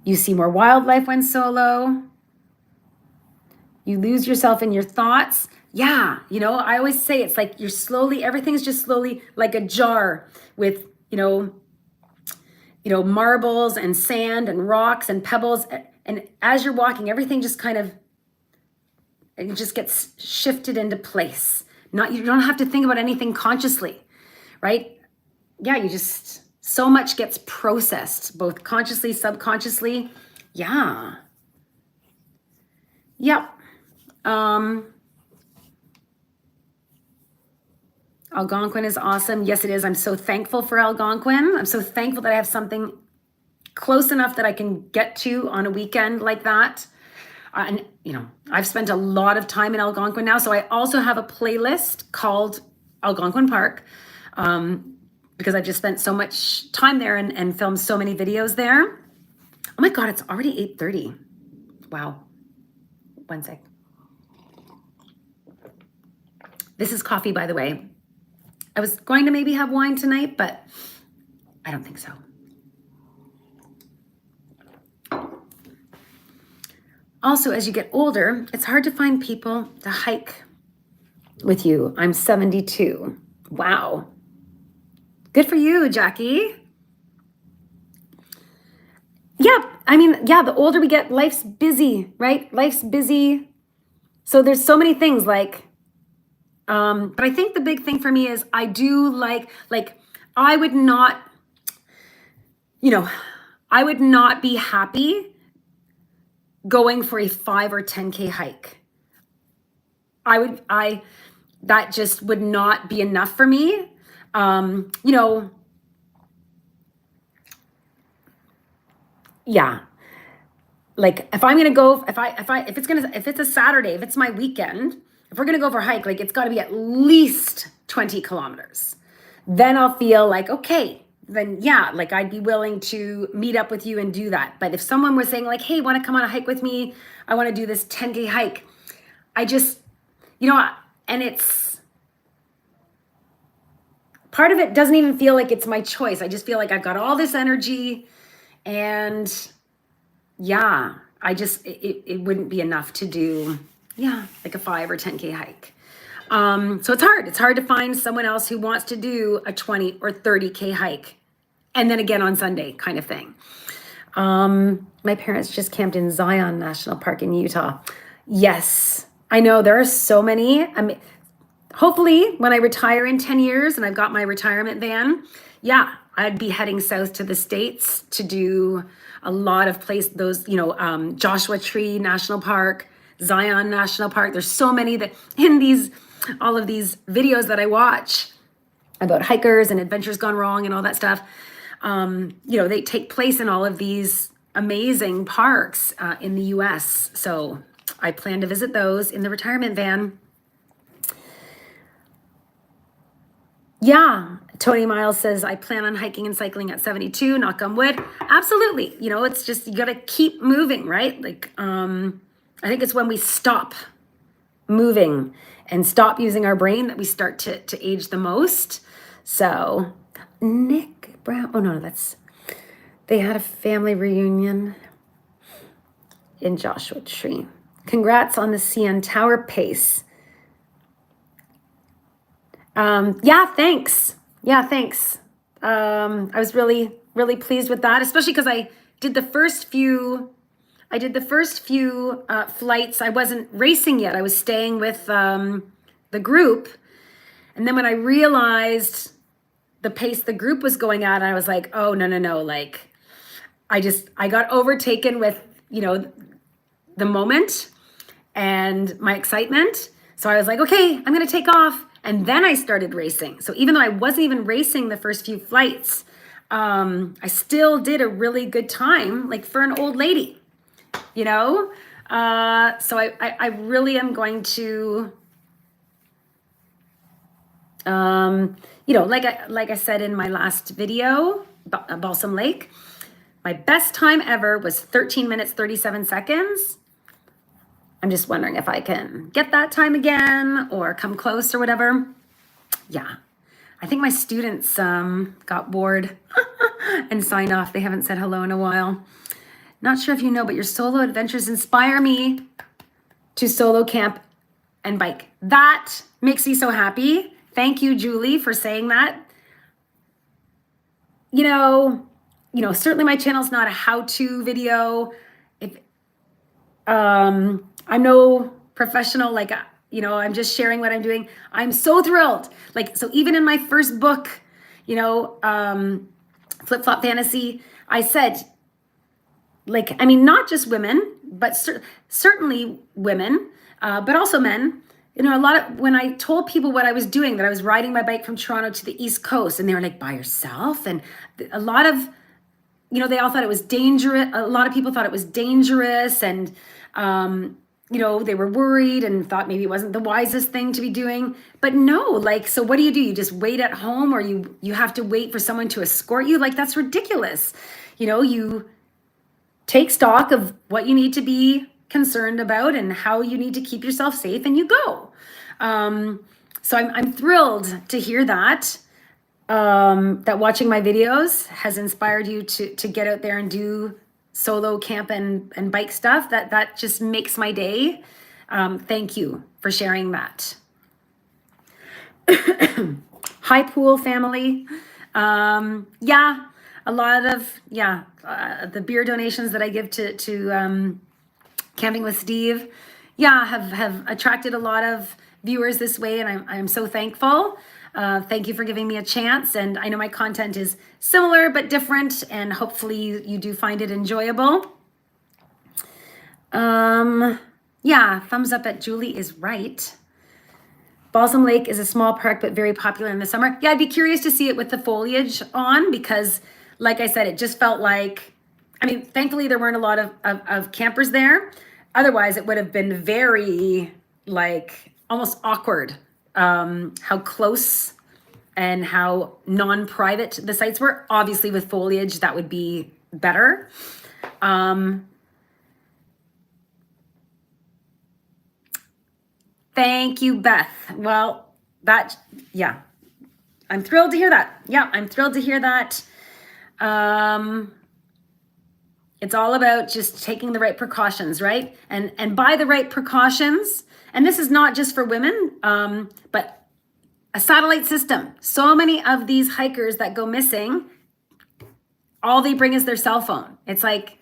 You see more wildlife when solo. You lose yourself in your thoughts. Yeah, I always say it's like everything's just slowly like a jar with, marbles and sand and rocks and pebbles. And as you're walking, everything just it just gets shifted into place. You don't have to think about anything consciously, right? Yeah, so much gets processed, both consciously, subconsciously. Yeah. Yep. Algonquin is awesome. Yes, it is. I'm so thankful for Algonquin. I'm so thankful that I have something close enough that I can get to on a weekend like that. And, I've spent a lot of time in Algonquin now. So I also have a playlist called Algonquin Park, because I've just spent so much time there and filmed so many videos there. Oh my God, it's already 8:30. Wow. One sec. This is coffee, by the way. I was going to maybe have wine tonight, but I don't think so. Also, as you get older, it's hard to find people to hike with you. I'm 72. Wow. Good for you, Jackie. Yeah, the older we get, life's busy, right? Life's busy. So there's so many things like, but I think the big thing for me is I do like I would not be happy going for a 5 or 10K hike. That just would not be enough for me. yeah, like if I'm gonna go, if it's a Saturday, if it's my weekend, if we're gonna go for a hike, like it's got to be at least 20 kilometers. Then I'll feel like, okay, then yeah, like I'd be willing to meet up with you and do that. But if someone was saying like, hey, want to come on a hike with me? I want to do this 10K hike. I just, and it's, part of it doesn't even feel like it's my choice. I just feel like I've got all this energy and yeah, it wouldn't be enough to do, like a 5 or 10K hike. So it's hard. It's hard to find someone else who wants to do a 20 or 30K hike. And then again on Sunday kind of thing. My parents just camped in Zion National Park in Utah. Yes, I know there are so many. I mean, hopefully when I retire in 10 years and I've got my retirement van, I'd be heading south to the States to do a lot of Joshua Tree National Park, Zion National Park. There's so many that in all of these videos that I watch about hikers and adventures gone wrong and all that stuff. They take place in all of these amazing parks in the US. So I plan to visit those in the retirement van. Yeah, Tony Miles says, I plan on hiking and cycling at 72, knock on wood. Absolutely. It's just, you got to keep moving, right? Like, I think it's when we stop moving and stop using our brain that we start to age the most. So Nick Brown, they had a family reunion in Joshua Tree. Congrats on the CN Tower pace. Thanks. I was really, really pleased with that, especially because I did the first few flights. I wasn't racing yet. I was staying with the group. And then when I realized the pace the group was going at, I was like, oh, no. Like, I got overtaken with, the moment and my excitement. So I was like, okay, I'm going to take off. And then I started racing. So even though I wasn't even racing the first few flights, I still did a really good time, like for an old lady, So I really am going to, like I said in my last video, Balsam Lake, my best time ever was 13 minutes, 37 seconds. I'm just wondering if I can get that time again or come close or whatever. Yeah, I think my students got bored and signed off. They haven't said hello in a while. Not sure if you know, but your solo adventures inspire me to solo camp and bike. That makes me so happy. Thank you, Julie, for saying that. Certainly my channel's not a how-to video. I'm no professional, I'm just sharing what I'm doing. I'm so thrilled. So even in my first book, Flip Flop Fantasy, I said, not just women, but certainly women, but also men, when I told people what I was doing, that I was riding my bike from Toronto to the East Coast, and they were like, by yourself? And a lot of, they all thought it was dangerous. A lot of people thought it was dangerous, and, they were worried and thought maybe it wasn't the wisest thing to be doing. But no, so what do? You just wait at home, or you have to wait for someone to escort you? That's ridiculous. You take stock of what you need to be concerned about and how you need to keep yourself safe, and you go. So I'm thrilled to hear that. That watching my videos has inspired you to get out there and do solo camp and bike stuff. That just makes my day. Thank you for sharing that. Hi, Pool family. A lot of, the beer donations that I give to Camping with Steve, have attracted a lot of viewers this way, and I'm so thankful. Thank you for giving me a chance, and I know my content is similar but different, and hopefully you do find it enjoyable. Thumbs up at Julie is right. Balsam Lake is a small park but very popular in the summer. Yeah, I'd be curious to see it with the foliage on, because like I said, it just felt like I mean, thankfully there weren't a lot of campers there. Otherwise, it would have been very like almost awkward how close and how non-private the sites were. Obviously, with foliage, that would be better. Thank you, Beth. Well, yeah, I'm thrilled to hear that. Yeah, I'm thrilled to hear that. It's all about just taking the right precautions, right? And by the right precautions, and this is not just for women, but a satellite system. So many of these hikers that go missing, all they bring is their cell phone. It's like,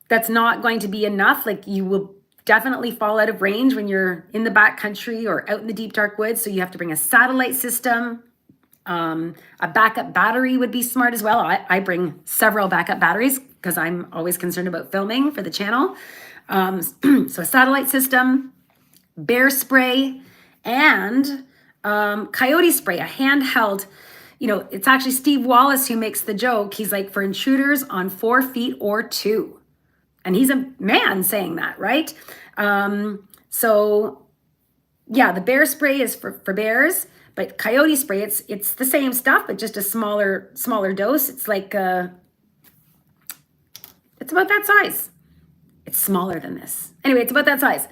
that's not going to be enough. Like, you will definitely fall out of range when you're in the backcountry or out in the deep dark woods. So you have to bring a satellite system. A backup battery would be smart as well. I bring several backup batteries because I'm always concerned about filming for the channel. So a satellite system, bear spray, and coyote spray, a handheld. It's actually Steve Wallace who makes the joke. He's like, for intruders on 4 feet or 2. And he's a man saying that, right? So yeah, the bear spray is for bears, but coyote spray, it's the same stuff, but just a smaller dose. It's like it's about that size. It's smaller than this. Anyway, it's about that size.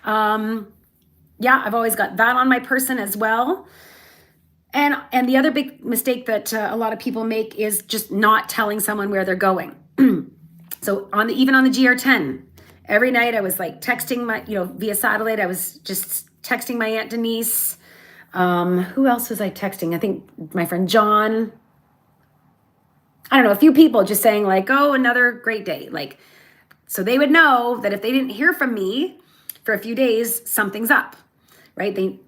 Yeah, I've always got that on my person as well. And the other big mistake that a lot of people make is just not telling someone where they're going. So even on the GR10, every night I was like texting my, via satellite. I was just texting my Aunt Denise. Who else was I texting? I think my friend John. I don't know, a few people just saying like, oh, another great day. Like, so they would know that if they didn't hear from me for a few days, something's up, right?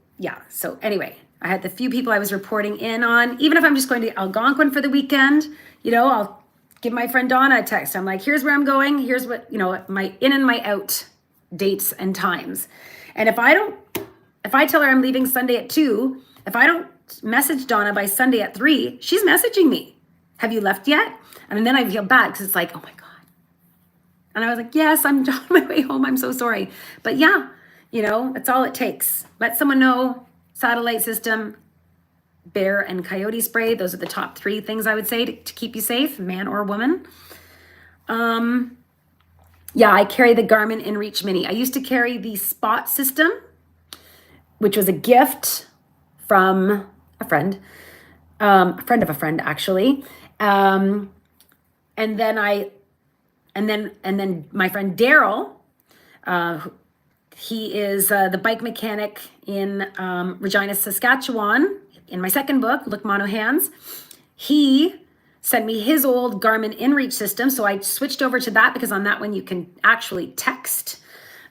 So anyway, I had the few people I was reporting in on. Even if I'm just going to Algonquin for the weekend, I'll give my friend Donna a text. I'm like, here's where I'm going. Here's what, my in and my out dates and times. And if I tell her I'm leaving Sunday at 2, if I don't message Donna by Sunday at 3, she's messaging me. Have you left yet? And then I feel bad because it's like, oh my God. And I was like, yes, I'm on my way home. I'm so sorry. But yeah, that's all it takes. Let someone know. Satellite system, bear and coyote spray. Those are the top 3 things I would say to keep you safe, man or woman. Yeah, I carry the Garmin InReach Mini. I used to carry the Spot system, which was a gift from a friend of a friend actually. And then my friend Daryl, he is the bike mechanic in Regina, Saskatchewan. In my second book, Look Mono Hands, he sent me his old Garmin InReach system. So I switched over to that because on that one you can actually text.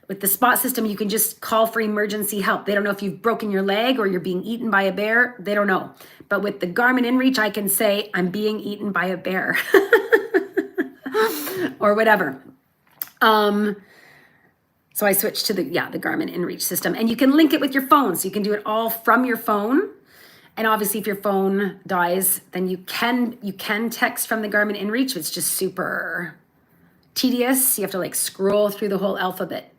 With the Spot system, you can just call for emergency help. They don't know if you've broken your leg or you're being eaten by a bear. They don't know. But with the Garmin InReach, I can say, I'm being eaten by a bear or whatever. So I switched to the Garmin InReach system. And you can link it with your phone. So you can do it all from your phone. And obviously, if your phone dies, then you can text from the Garmin InReach. It's just super tedious. You have to like scroll through the whole alphabet.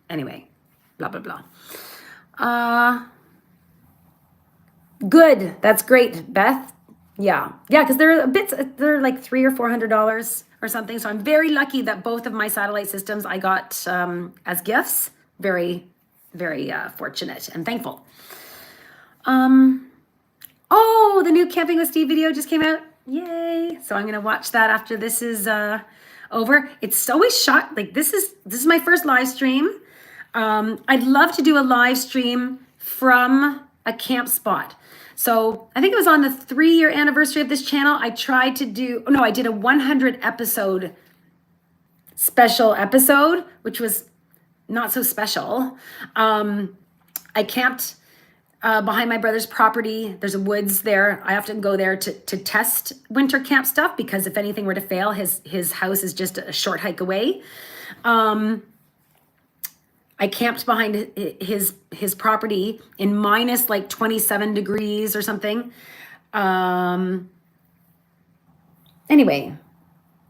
Anyway, blah, blah, blah. Good. That's great, Beth. Yeah, because they're like $300 or $400 or something. So I'm very lucky that both of my satellite systems I got as gifts. Very, very fortunate and thankful. Oh, the new Camping with Steve video just came out. Yay. So I'm going to watch that after this is over. It's always shot like this is my first live stream. I'd love to do a live stream from a camp spot. So I think it was on the 3-year anniversary of this channel. I did a 100 episode special episode, which was not so special. I camped behind my brother's property. There's a woods there. I often go there to test winter camp stuff because if anything were to fail, his house is just a short hike away. I camped behind his property in minus like 27 degrees or something. Anyway,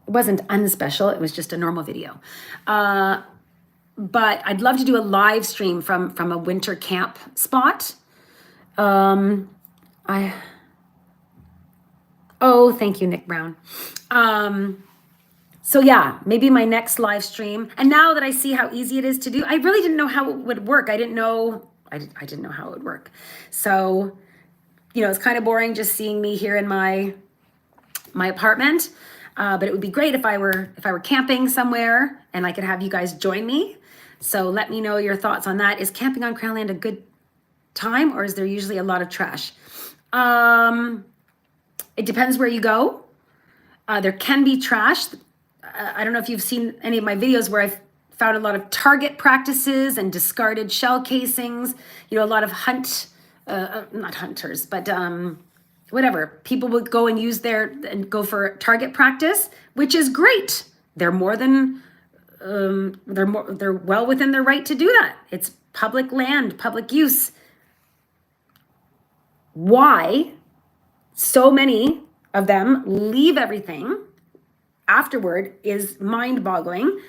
it wasn't unspecial. It was just a normal video. But I'd love to do a live stream from a winter camp spot. Thank you, Nick Brown. So yeah, maybe my next live stream. And now that I see how easy it is to do, I really didn't know how it would work. I didn't know how it would work. So, it's kind of boring just seeing me here in my apartment. But it would be great if I were camping somewhere and I could have you guys join me. So let me know your thoughts on that. Is camping on Crownland a good time, or is there usually a lot of trash? It depends where you go. There can be trash. I don't know if you've seen any of my videos where I've found a lot of target practices and discarded shell casings. A lot of not hunters, but whatever. People would go and go for target practice, which is great. They're more than they're well within their right to do that. It's public land, public use. Why so many of them leave everything afterward is mind-boggling.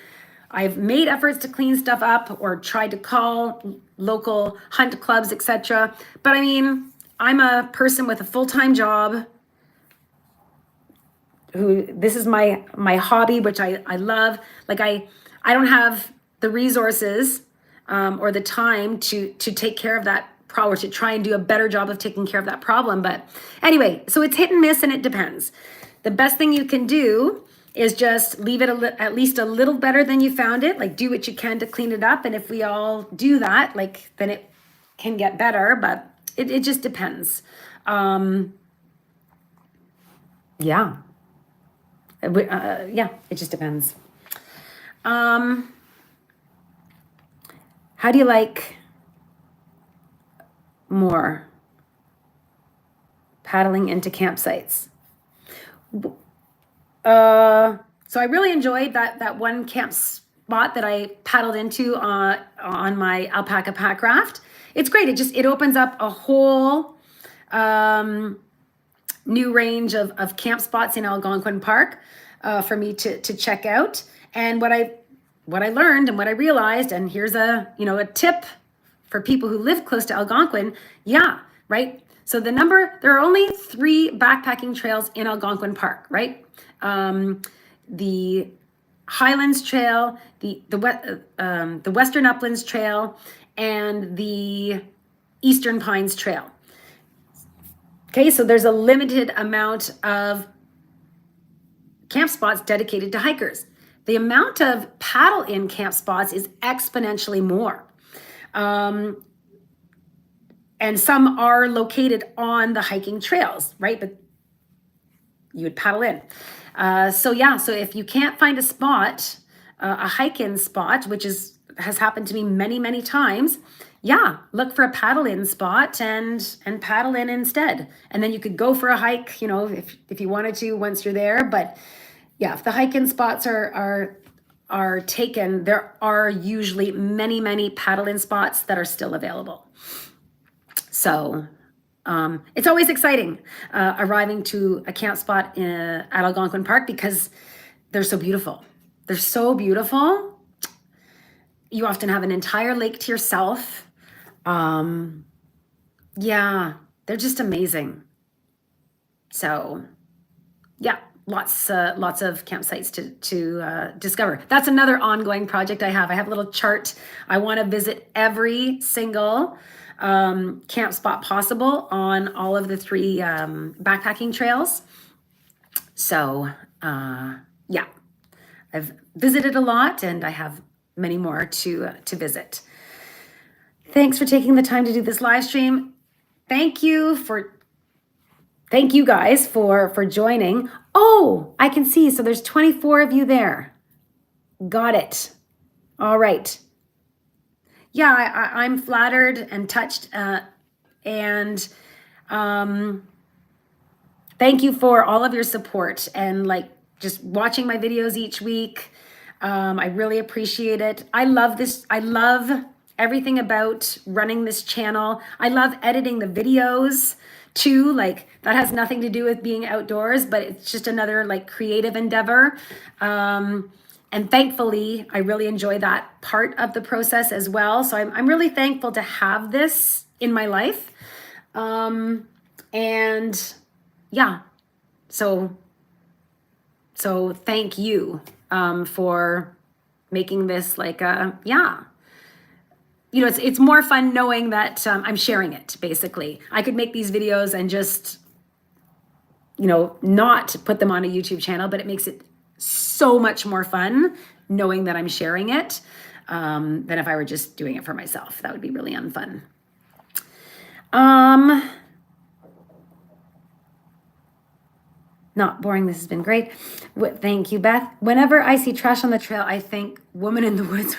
I've made efforts to clean stuff up or tried to call local hunt clubs, etc. But I'm a person with a full-time job this is my hobby, which I love. Like I don't have the resources or the time to take care of that problem, or to try and do a better job of taking care of that problem. But anyway, so it's hit and miss and it depends. The best thing you can do is just leave it at least a little better than you found it. Like do what you can to clean it up. And if we all do that, then it can get better, but it just depends. Yeah, it just depends. How do you like more paddling into campsites? So I really enjoyed that one camp spot that I paddled into on my alpaca pack raft. It's great. It opens up a whole new range of camp spots in Algonquin Park for me to check out. And what I learned and what I realized, and here's a tip for people who live close to Algonquin. Yeah, right. So there are only 3 backpacking trails in Algonquin Park, right? The Highlands Trail, the Western Uplands Trail, and the Eastern Pines Trail. Okay, so there's a limited amount of camp spots dedicated to hikers. The amount of paddle-in camp spots is exponentially more. And some are located on the hiking trails, right? But you would paddle in. So if you can't find a spot, a hike-in spot, which has happened to me many, many times, look for a paddle-in spot and paddle in instead. And then you could go for a hike, if you wanted to once you're there. But yeah, if the hike-in spots are taken, there are usually many, many paddle-in spots that are still available. So it's always exciting arriving to a camp spot at Algonquin Park because they're so beautiful. They're so beautiful. You often have an entire lake to yourself. They're just amazing. So yeah, lots of campsites to discover. That's another ongoing project I have. I have a little chart. I want to visit every single camp spot possible on all of the 3 backpacking trails. So I've visited a lot and I have many more to visit. Thanks for taking the time to do this live stream. Thank you guys for joining. Oh, I can see. So there's 24 of you there. Got it. All right. Yeah, I'm flattered and touched. And thank you for all of your support and just watching my videos each week. I really appreciate it. I love this. I love everything about running this channel. I love editing the videos, too. Like that has nothing to do with being outdoors, but it's just another like creative endeavor. And thankfully, I really enjoy that part of the process as well. So I'm really thankful to have this in my life. And yeah, so thank you for making this like it's more fun knowing that I'm sharing it, basically. I could make these videos and just, not put them on a YouTube channel, but it makes it so much more fun knowing that I'm sharing it than if I were just doing it for myself. That would be really unfun. Not boring. This has been great. Thank you, Beth. Whenever I see trash on the trail, I think woman in the woods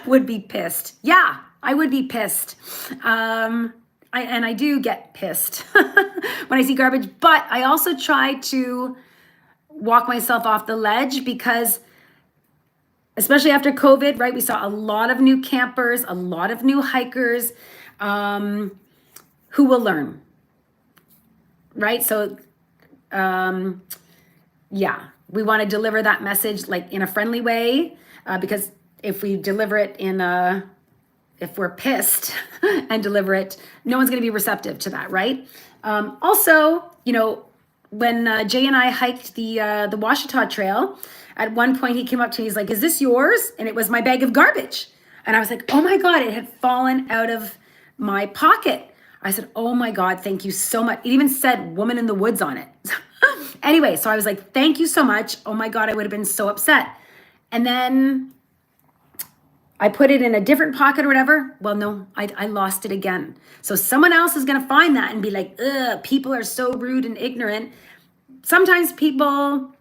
would be pissed. Yeah, I would be pissed. I do get pissed when I see garbage, but I also try to walk myself off the ledge because especially after COVID, right? We saw a lot of new campers, a lot of new hikers who will learn, right? So we want to deliver that message like in a friendly way because if we deliver it if we're pissed and deliver it, no one's going to be receptive to that, right? Also, when Jay and I hiked the Washita Trail, at one point he came up to me, he's like, "Is this yours?" And it was my bag of garbage. And I was like, "Oh my God, it had fallen out of my pocket." I said, "Oh my God, thank you so much." It even said "woman in the woods" on it. Anyway, so I was like, "Thank you so much." Oh my God, I would have been so upset. And then I put it in a different pocket or whatever. Well, no, I lost it again. So someone else is going to find that and be like, "Ugh, people are so rude and ignorant." Sometimes people,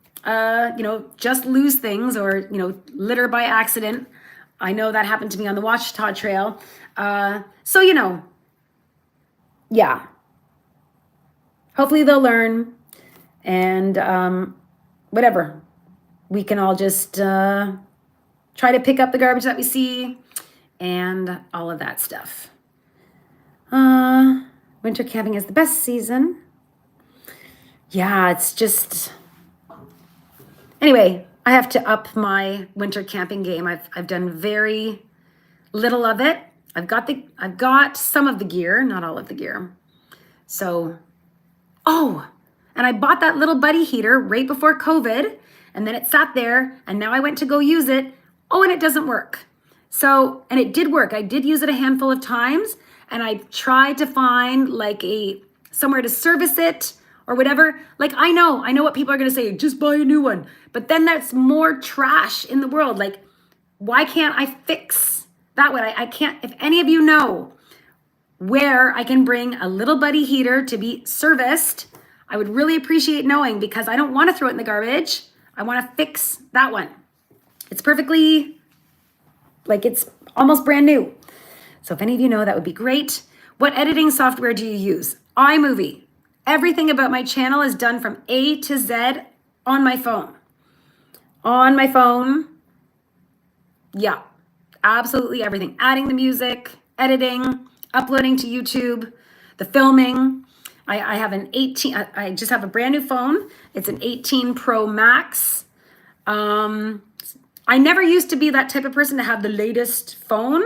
just lose things or, litter by accident. I know that happened to me on the Washita Trail. Yeah. Hopefully they'll learn and whatever. We can all just try to pick up the garbage that we see and all of that stuff. Winter camping is the best season. Yeah, it's just... Anyway, I have to up my winter camping game. I've done very little of it. I've got some of the gear, not all of the gear. So, and I bought that little buddy heater right before COVID, and then it sat there, and now I went to go use it. Oh, and it doesn't work. So, and it did work. I did use it a handful of times, and I tried to find like somewhere to service it or whatever. Like, I know what people are going to say, just buy a new one. But then that's more trash in the world. Like, why can't I fix that one? I can't, if any of you know where I can bring a little buddy heater to be serviced, I would really appreciate knowing because I don't want to throw it in the garbage. I want to fix that one. It's perfectly, like it's almost brand new. So if any of you know, that would be great. What editing software do you use? iMovie. Everything about my channel is done from A to Z on my phone. On my phone. Yeah, absolutely everything. Adding the music, editing, uploading to YouTube, the filming. I have an 18, I just have a brand new phone. It's an 18 Pro Max. I never used to be that type of person to have the latest phone.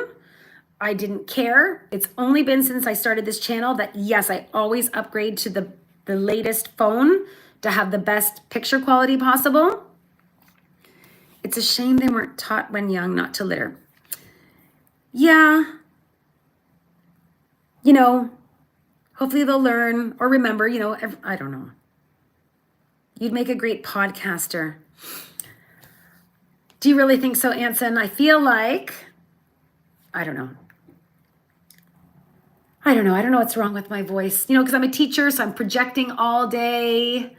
I didn't care. It's only been since I started this channel that yes, I always upgrade to the latest phone to have the best picture quality possible. It's a shame they weren't taught when young not to litter. Yeah. Hopefully they'll learn or remember, I don't know. You'd make a great podcaster. Do you really think so, Anson? I feel like, I don't know. I don't know what's wrong with my voice, because I'm a teacher, so I'm projecting all day.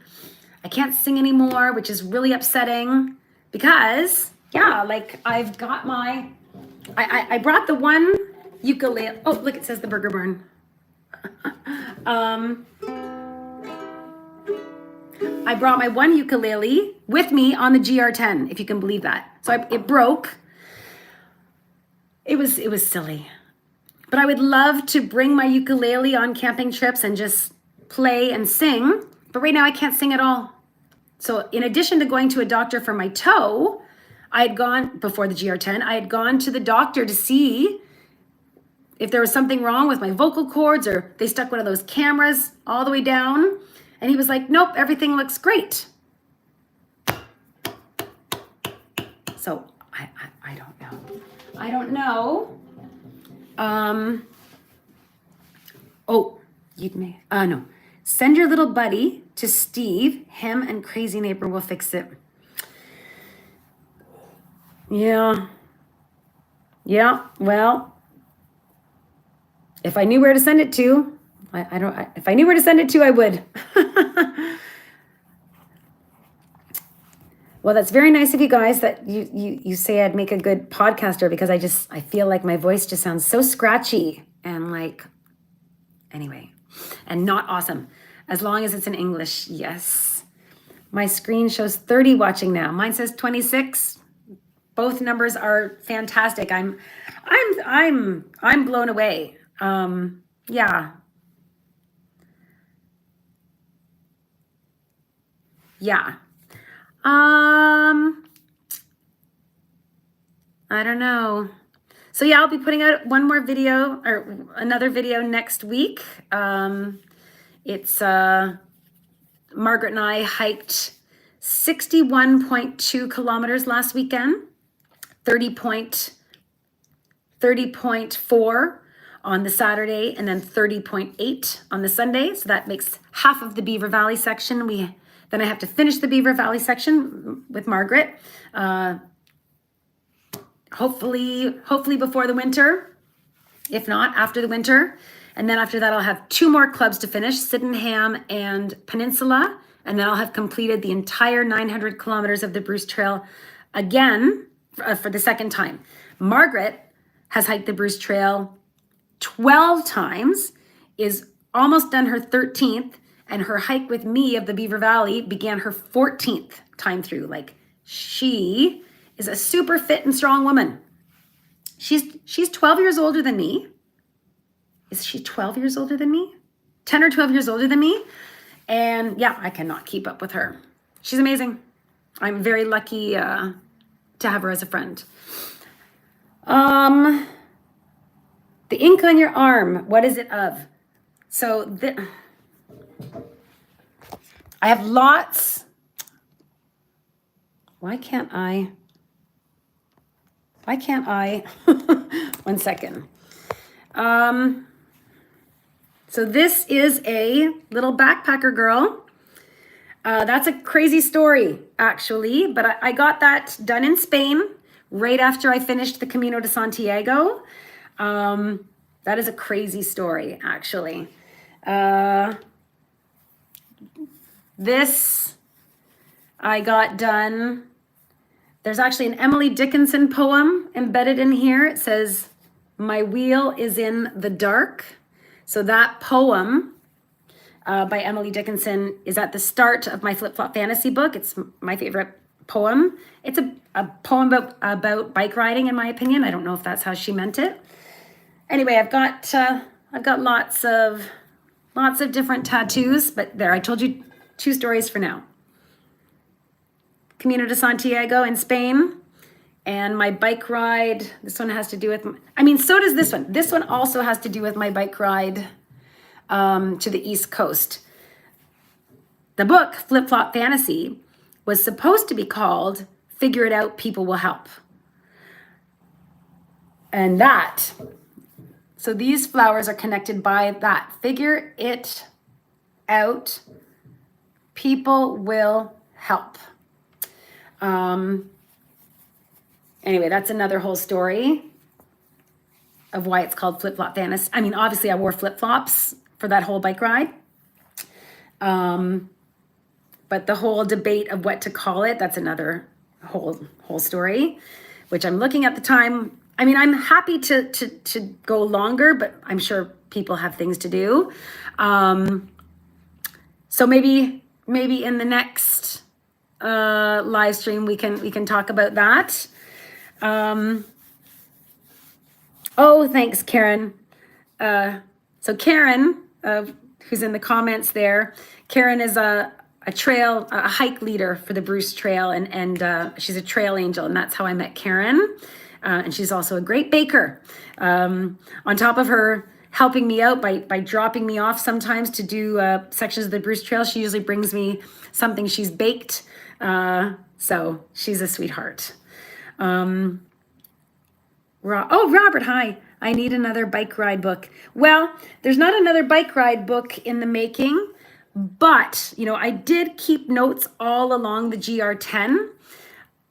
I can't sing anymore, which is really upsetting because, I've got I brought the one ukulele. Oh, look, it says the Burger Barn. I brought my one ukulele with me on the GR10, if you can believe that. So it broke. It was silly. But I would love to bring my ukulele on camping trips and just play and sing. But right now I can't sing at all. So in addition to going to a doctor for my toe, I had gone, before the GR10, I had gone to the doctor to see if there was something wrong with my vocal cords, or they stuck one of those cameras all the way down. And he was like, nope, everything looks great. So I don't know. I don't know. Oh, you'd may, no. Send your little buddy to Steve. Him and crazy neighbor will fix it. Yeah. Yeah, well, if I knew where to send it to, if I knew where to send it to, I would. Well, that's very nice of you guys that you say I'd make a good podcaster, because I feel like my voice just sounds so scratchy and like, anyway, and not awesome. As long as it's in English, yes. My screen shows 30 watching now. Mine says 26. Both numbers are fantastic. I'm blown away. Yeah. Yeah. I don't know. So yeah, I'll be putting out one more video, or another video next week. It's Margaret and I hiked 61.2 kilometers last weekend, 30.4 on the Saturday, and then 30.8 on the Sunday. So that makes half of the Beaver Valley section. Then I have to finish the Beaver Valley section with Margaret. Hopefully before the winter, if not after the winter. And then after that, I'll have 2 more clubs to finish, Sydenham and Peninsula. And then I'll have completed the entire 900 kilometers of the Bruce Trail again for the second time. Margaret has hiked the Bruce Trail 12 times, is almost done her 13th, and her hike with me of the Beaver Valley began her 14th time through. Like, she is a super fit and strong woman. She's 12 years older than me. Is she 12 years older than me? 10 or 12 years older than me. And yeah, I cannot keep up with her. She's amazing. I'm very lucky to have her as a friend. The ink on your arm, what is it of? So I have lots. Why can't I? One second. So this is a little backpacker girl. That's a crazy story, actually, but I got that done in Spain right after I finished the Camino de Santiago. That is a crazy story, actually. This I got done. There's actually an Emily Dickinson poem embedded in here. It says, "My wheel is in the dark." So that poem by Emily Dickinson is at the start of my Flip-Flop Fantasy book. It's my favorite poem. It's a poem about bike riding, in my opinion. I don't know if that's how she meant it. Anyway, I've got lots of different tattoos, but there, I told you 2 stories for now. Camino de Santiago in Spain, and my bike ride. This one has to do with, so does this one. This one also has to do with my bike ride to the East Coast. The book, Flip-Flop Fantasy, was supposed to be called Figure It Out, People Will Help. And so these flowers are connected by that. Figure it out, people will help. Anyway, that's another whole story of why it's called Flip-Flop Fantasy. Obviously I wore flip-flops for that whole bike ride. But the whole debate of what to call it, that's another whole story, which I'm looking at the time. I'm happy to go longer, but I'm sure people have things to do. So maybe in the next live stream we can talk about that. Oh, thanks, Karen. so Karen, who's in the comments there, Karen is a hike leader for the Bruce Trail, and she's a trail angel, and that's how I met Karen. And she's also a great baker. On top of her helping me out by dropping me off sometimes to do sections of the Bruce Trail, she usually brings me something she's baked. So she's a sweetheart. Robert, hi. I need another bike ride book. Well, there's not another bike ride book in the making, but, I did keep notes all along the GR10.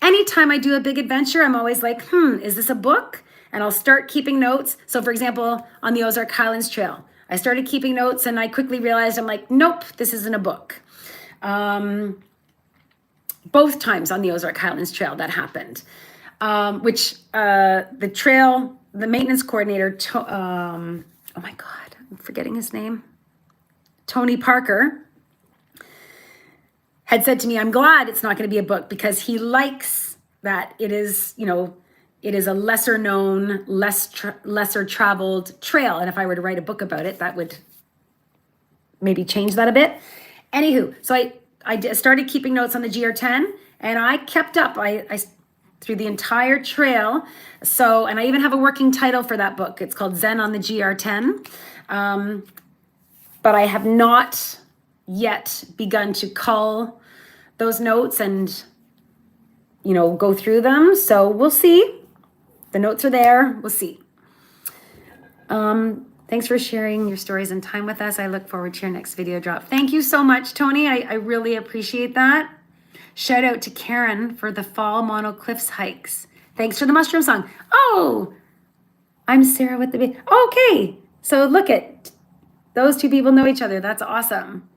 Anytime I do a big adventure, I'm always like, is this a book? And I'll start keeping notes. So for example, on the Ozark Highlands Trail, I started keeping notes and I quickly realized, I'm like, nope, this isn't a book. Both times on the Ozark Highlands Trail that happened, which the maintenance coordinator, oh my God, I'm forgetting his name, Tony Parker, had said to me, I'm glad it's not going to be a book because he likes that it is, it is a lesser known, lesser traveled trail. And if I were to write a book about it, that would maybe change that a bit. Anywho, so I started keeping notes on the GR10 and I kept up. I through the entire trail. So, and I even have a working title for that book. It's called Zen on the GR10. But I have not yet begun to cull those notes and, go through them. So we'll see. The notes are there. We'll see. Thanks for sharing your stories and time with us. I look forward to your next video drop. Thank you so much, Tony. I really appreciate that. Shout out to Karen for the fall Mono Cliffs hikes. Thanks for the mushroom song. Oh, I'm Sarah with the okay. So look at those two people know each other. That's awesome.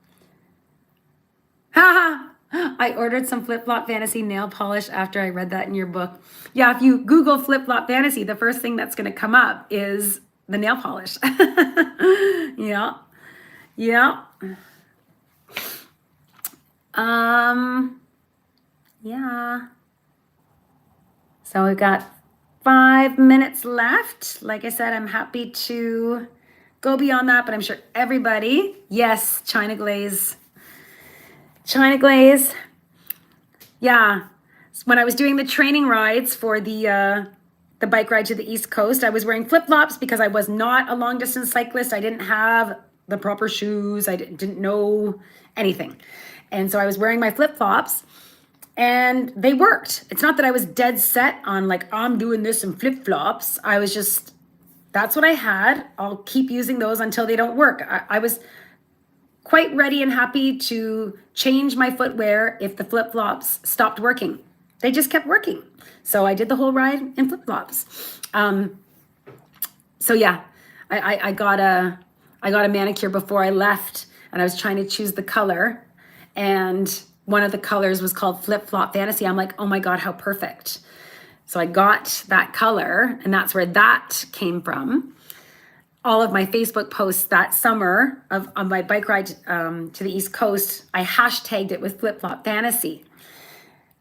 Haha. I ordered some flip-flop fantasy nail polish after I read that in your book. Yeah, if you Google flip-flop fantasy, the first thing that's going to come up is the nail polish. Yeah. Yeah. Yeah. So we've got 5 minutes left. Like I said, I'm happy to go beyond that, but I'm sure everybody, yes, China Glaze. China Glaze. Yeah. When I was doing the training rides for the bike ride to the East Coast, I was wearing flip-flops because I was not a long-distance cyclist. I didn't have the proper shoes. I didn't know anything. And so I was wearing my flip-flops and they worked. It's not that I was dead set on like, I'm doing this in flip-flops. I was just, that's what I had. I'll keep using those until they don't work. I was quite ready and happy to change my footwear if the flip-flops stopped working. They just kept working. So I did the whole ride in flip-flops. So yeah, I got a manicure before I left and I was trying to choose the color. And one of the colors was called Flip-Flop Fantasy. I'm like, oh my God, how perfect. So I got that color and that's where that came from. All of my Facebook posts that summer on my bike ride to the East Coast, I hashtagged it with Flip-Flop Fantasy.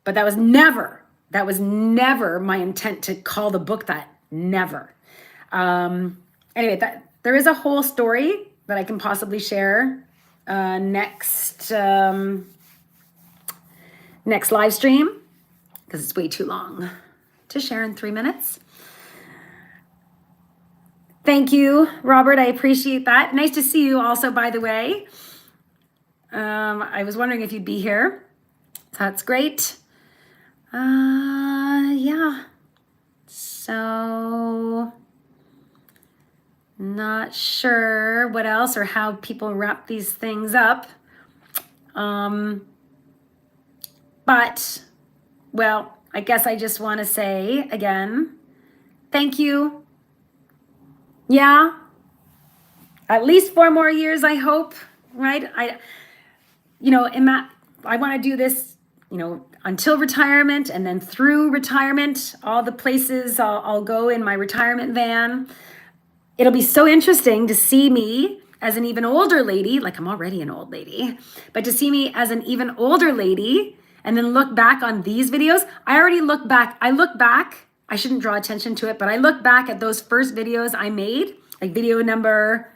But that was never my intent to call the book that. Never. Anyway, there is a whole story that I can possibly share next live stream because it's way too long to share in 3 minutes. Thank you, Robert. I appreciate that. Nice to see you also, by the way. I was wondering if you'd be here. That's great. Yeah. So, not sure what else or how people wrap these things up. But, well, I guess I just want to say again, thank you. Yeah, at least 4 more years, I hope, right? I want to do this, until retirement and then through retirement, all the places I'll go in my retirement van. It'll be so interesting to see me as an even older lady, like I'm already an old lady, but to see me as an even older lady and then look back on these videos. I look back, I shouldn't draw attention to it, but I look back at those first videos I made like video number,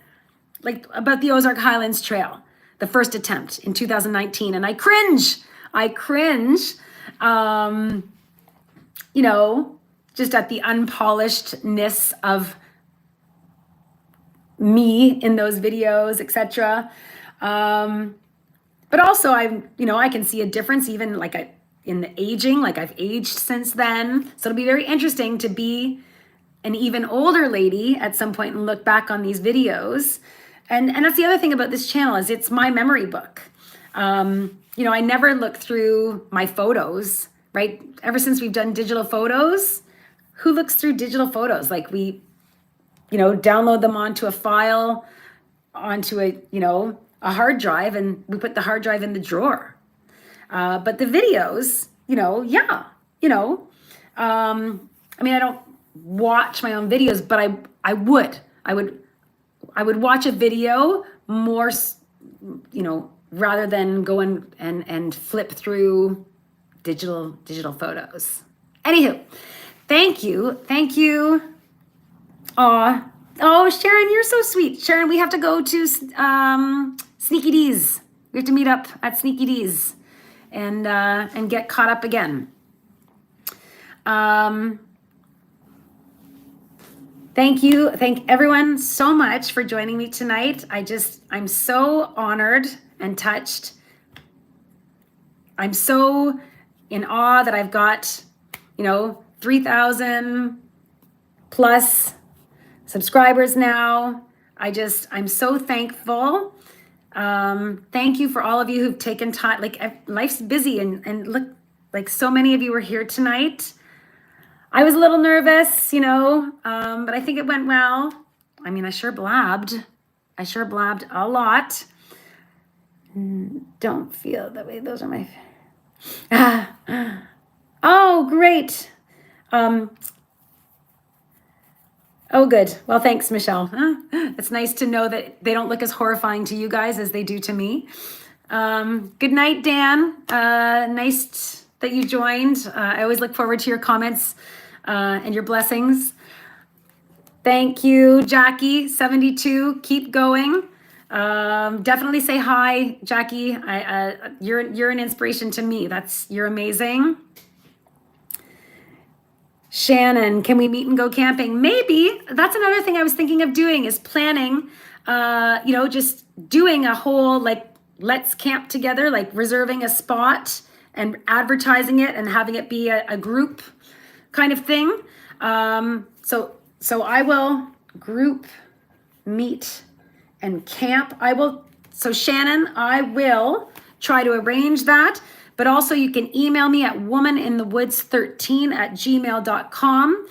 like about the Ozark Highlands Trail, the first attempt in 2019. And I cringe, you know, just at the unpolishedness of me in those videos, etc. But also I can see a difference even like in the aging, like I've aged since then. So it'll be very interesting to be an even older lady at some point and look back on these videos. And that's the other thing about this channel is it's my memory book. You know, I never look through my photos, right? Ever since we've done digital photos, who looks through digital photos? Like we, you know, download them onto a file, onto a, you know, a hard drive, and we put the hard drive in the drawer. But the videos, you know, yeah, you know, I mean, I don't watch my own videos, but I would watch a video more, you know, rather than go and flip through digital photos. Anywho, thank you. Oh, Sharon, you're so sweet. Sharon, we have to go to Sneaky D's. We have to meet up at Sneaky D's and get caught up again. Thank you. Thank everyone so much for joining me tonight. I'm so honored and touched. I'm so in awe that I've got, you know, 3,000 plus subscribers now. I'm so thankful. Thank you for all of you who've taken time. Like life's busy and look, like so many of you were here tonight. I was a little nervous, you know, but I think it went well. I mean, I sure blabbed a lot. Don't feel that way. Those are my, oh, great. Oh, good. Well, thanks, Michelle. It's nice to know that they don't look as horrifying to you guys as they do to me. Good night, Dan. Nice that you joined. I always look forward to your comments and your blessings. Thank you, Jackie, 72. Keep going. Definitely say hi, Jackie. You're an inspiration to me. You're amazing. Shannon, can we meet and go camping? Maybe. That's another thing I was thinking of doing is planning, you know, just doing a whole, like, let's camp together, like reserving a spot and advertising it and having it be a group kind of thing. So I will group meet and camp. So Shannon, I will try to arrange that. But also you can email me at womaninthe-woods13@gmail.com.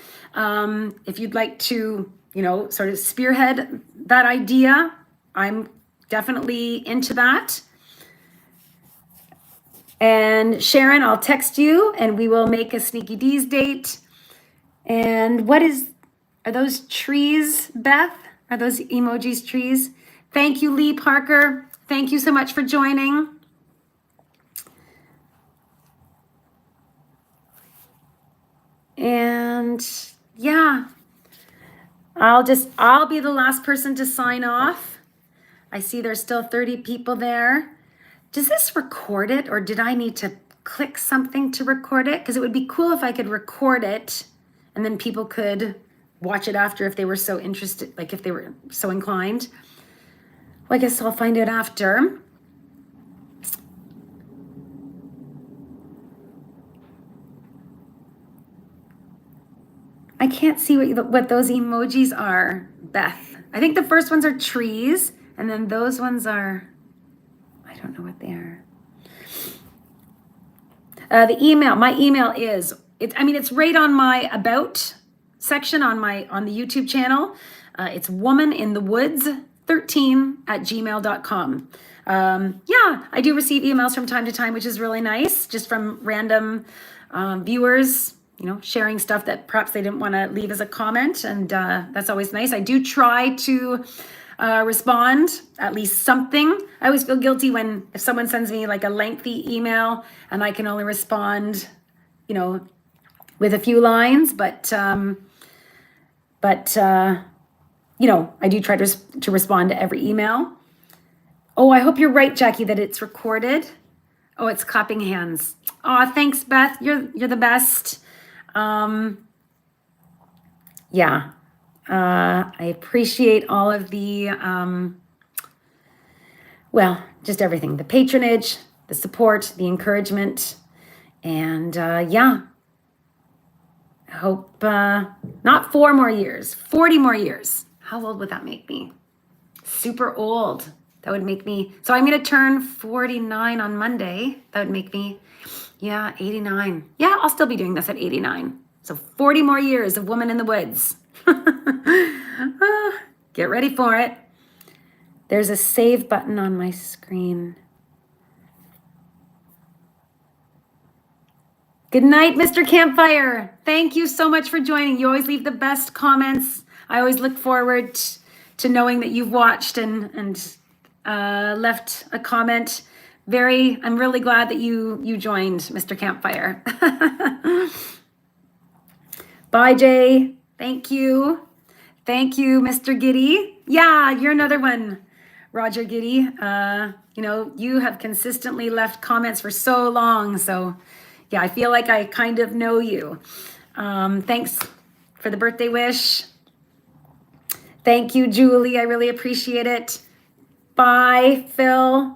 If you'd like to, you know, sort of spearhead that idea, I'm definitely into that. And Sharon, I'll text you and we will make a Sneaky D's date. And are those trees, Beth? Are those emojis trees? Thank you, Lee Parker. Thank you so much for joining. And yeah, I'll be the last person to sign off. I see there's still 30 people there. Does this record it or did I need to click something to record it? Because it would be cool if I could record it and then people could watch it after if they were so interested, like if they were so inclined. Well, I guess I'll find out after. I can't see what those emojis are, Beth. I think the first ones are trees, and then those ones are, I don't know what they are. The email, my email is, it's right on my about section on the YouTube channel. It's womaninthe-woods13@gmail.com. Yeah, I do receive emails from time to time, which is really nice, just from random viewers, you know, sharing stuff that perhaps they didn't want to leave as a comment. And that's always nice. I do try to respond, at least something. I always feel guilty if someone sends me like a lengthy email and I can only respond, you know, with a few lines, but I do try to respond to every email. Oh, I hope you're right, Jackie, that it's recorded. Oh, it's clapping hands. Oh, thanks, Beth. You're the best. Yeah. I appreciate all of the, just everything, the patronage, the support, the encouragement. And yeah, I hope not 4 more years, 40 more years. How old would that make me? Super old. That would make me, so I'm going to turn 49 on Monday. That would make me, 89. Yeah, I'll still be doing this at 89. So 40 more years of Woman in the Woods. Get ready for it. There's a save button on my screen. Good night, Mr. Campfire. Thank you so much for joining. You always leave the best comments. I always look forward to knowing that you've watched and left a comment. I'm really glad that you joined, Mr. Campfire. Bye, Jay. Thank you. Thank you, Mr. Giddy. Yeah, you're another one, Roger Giddy. You have consistently left comments for so long. So yeah, I feel like I kind of know you. Thanks for the birthday wish. Thank you, Julie. I really appreciate it. Bye, Phil.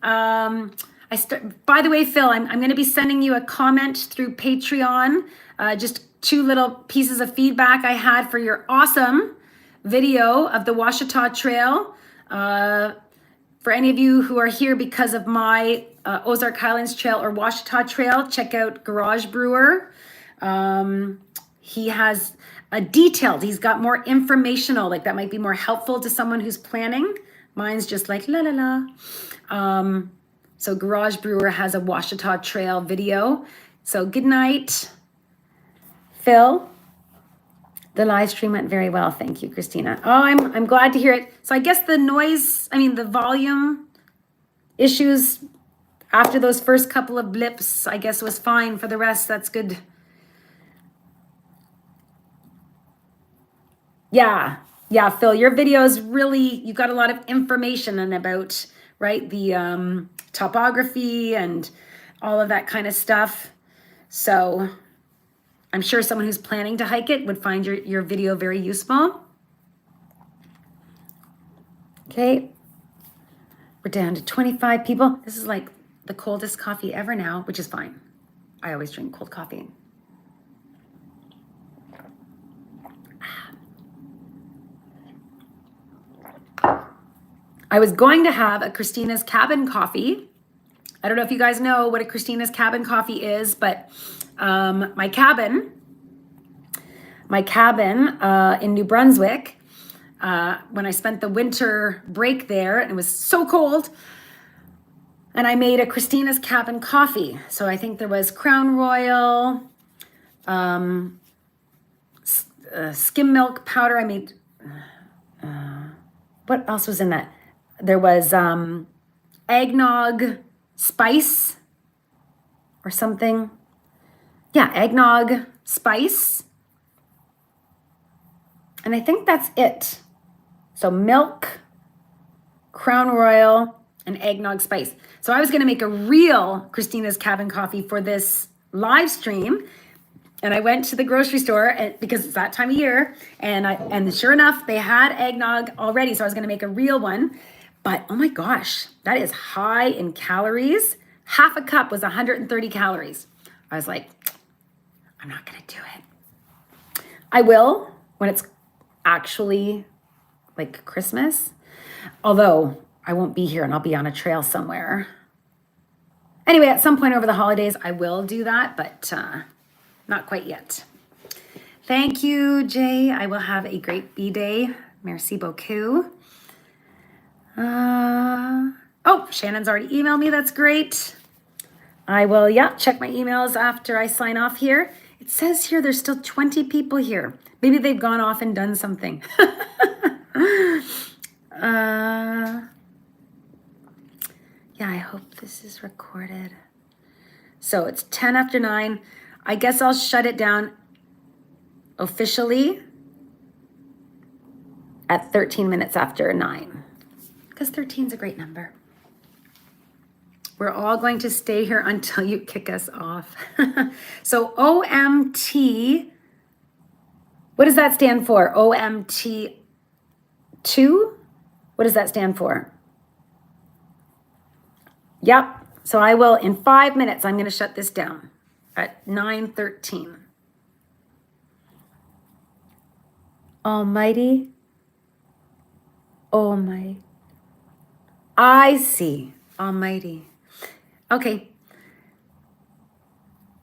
By the way, Phil, I'm going to be sending you a comment through Patreon. Just 2 little pieces of feedback I had for your awesome video of the Washita Trail. For any of you who are here because of my Ozark Highlands Trail or Washita Trail, check out Garage Brewer. He has he's got more informational, like that might be more helpful to someone who's planning. Mine's just like la la la. So Garage Brewer has a Washita Trail video. So good night, Phil. The live stream went very well. Thank you, Christina. Oh, I'm glad to hear it. So I guess the volume issues after those first couple of blips, I guess was fine. For the rest, that's good. Yeah, Phil, your videos really, you got a lot of information and about, right, the topography and all of that kind of stuff. So I'm sure someone who's planning to hike it would find your video very useful. Okay, we're down to 25 people. This is like the coldest coffee ever now, which is fine. I always drink cold coffee. I was going to have a Christina's Cabin coffee. I don't know if you guys know what a Christina's Cabin coffee is, but my cabin in New Brunswick, when I spent the winter break there, and it was so cold, and I made a Christina's Cabin coffee. So I think there was Crown Royal, skim milk powder. I made, what else was in that? There was eggnog spice or something. Yeah, eggnog spice. And I think that's it. So milk, Crown Royal, and eggnog spice. So I was going to make a real Christina's Cabin coffee for this live stream. And I went to the grocery store because it's that time of year. And sure enough, they had eggnog already. So I was going to make a real one. But oh my gosh, that is high in calories. Half a cup was 130 calories. I was like, I'm not going to do it. I will when it's actually like Christmas. Although I won't be here and I'll be on a trail somewhere. Anyway, at some point over the holidays, I will do that, but not quite yet. Thank you, Jay. I will have a great B-day. Merci beaucoup. Oh, Shannon's already emailed me. That's great. I will, check my emails after I sign off here. It says here there's still 20 people here. Maybe they've gone off and done something. I hope this is recorded. So it's 10 after 9. I guess I'll shut it down officially at 13 minutes after 9, because 13 is a great number. We're all going to stay here until you kick us off. So OMT, what does that stand for? OMT 2? What does that stand for? Yep. So I will, in 5 minutes, I'm going to shut this down at 9:13. Almighty. Almighty. I see. Almighty. Okay.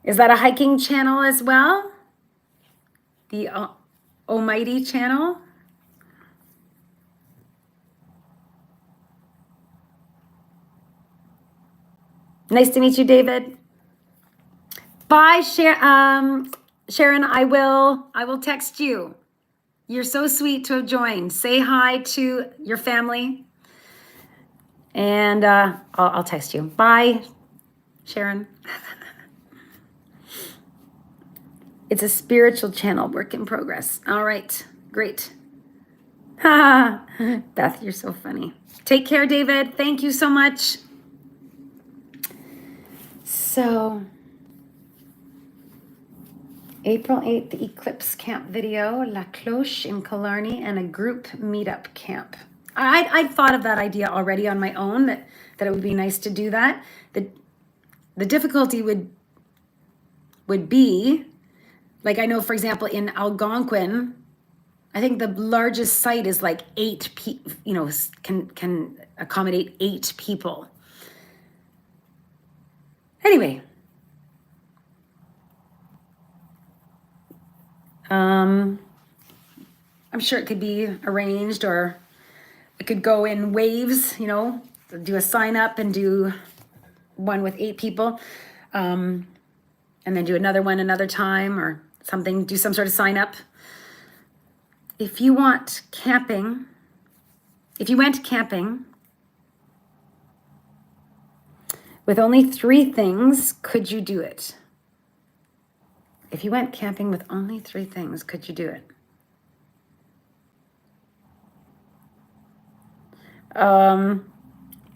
Is that a hiking channel as well? The Almighty channel? Nice to meet you, David. Bye, Sharon. I will text you. You're so sweet to have joined. Say hi to your family. And I'll text you. Bye, Sharon. It's a spiritual channel, work in progress. All right, great. Beth, you're so funny. Take care, David. Thank you so much. So, April 8th, the Eclipse Camp video, La Cloche in Killarney, and a group meetup camp. I'd thought of that idea already on my own, that it would be nice to do that. The difficulty would be, like I know, for example, in Algonquin, I think the largest site is like 8 people, can accommodate 8 people. Anyway, I'm sure it could be arranged, or it could go in waves, do a sign up and do one with 8 people, and then do another one another time or something, do some sort of sign up. If you went camping with only 3 things, could you do it? If you went camping with only 3 things, could you do it? I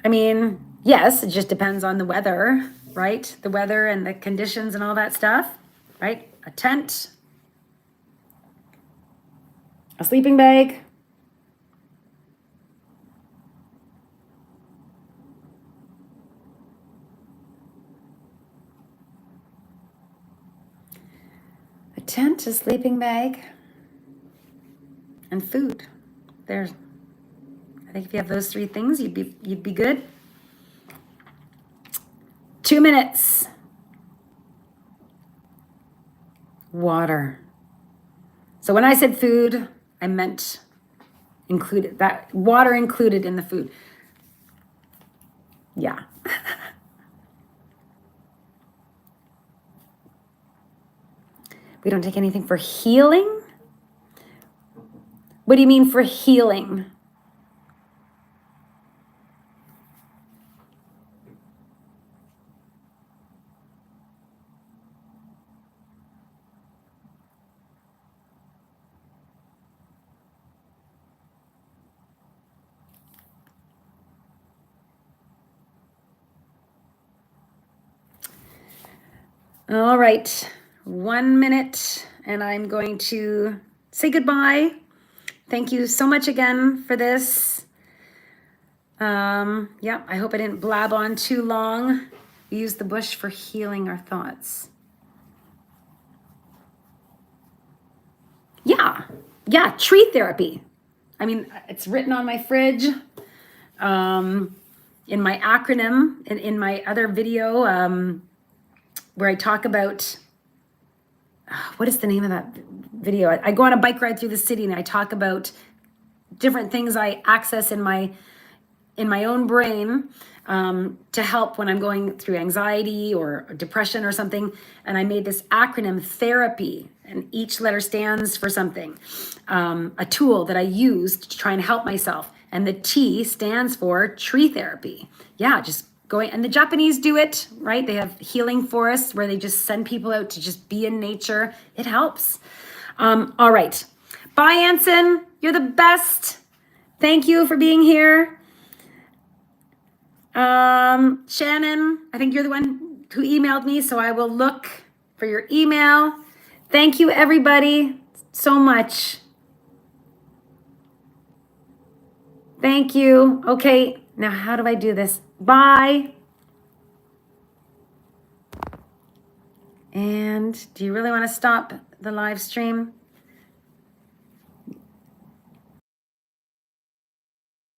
mean, yes, it just depends on the weather, right? The weather and the conditions and all that stuff, right? A tent, a sleeping bag, a sleeping bag, and food. I think if you have those 3 things, you'd be good. 2 minutes. Water. So when I said food, I meant included, that water included in the food. Yeah. We don't take anything for healing? What do you mean for healing? All right, 1 minute, and I'm going to say goodbye. Thank you so much again for this. Yeah, I hope I didn't blab on too long. We use the bush for healing our thoughts. Yeah, tree therapy. I mean, it's written on my fridge. In my acronym, in my other video, where I talk about, what is the name of that video? I go on a bike ride through the city and I talk about different things I access in my own brain to help when I'm going through anxiety or depression or something. And I made this acronym, therapy, and each letter stands for something, a tool that I used to try and help myself. And the T stands for tree therapy. Yeah, just going, and the Japanese do it, right? They have healing forests where they just send people out to just be in nature. It helps. All right. Bye, Anson. you're the best. Thank you for being here. Shannon, I think you're the one who emailed me, so I will look for your email. Thank you, everybody, so much. Thank you. Okay, now how do I do this? Bye. And do you really want to stop the live stream?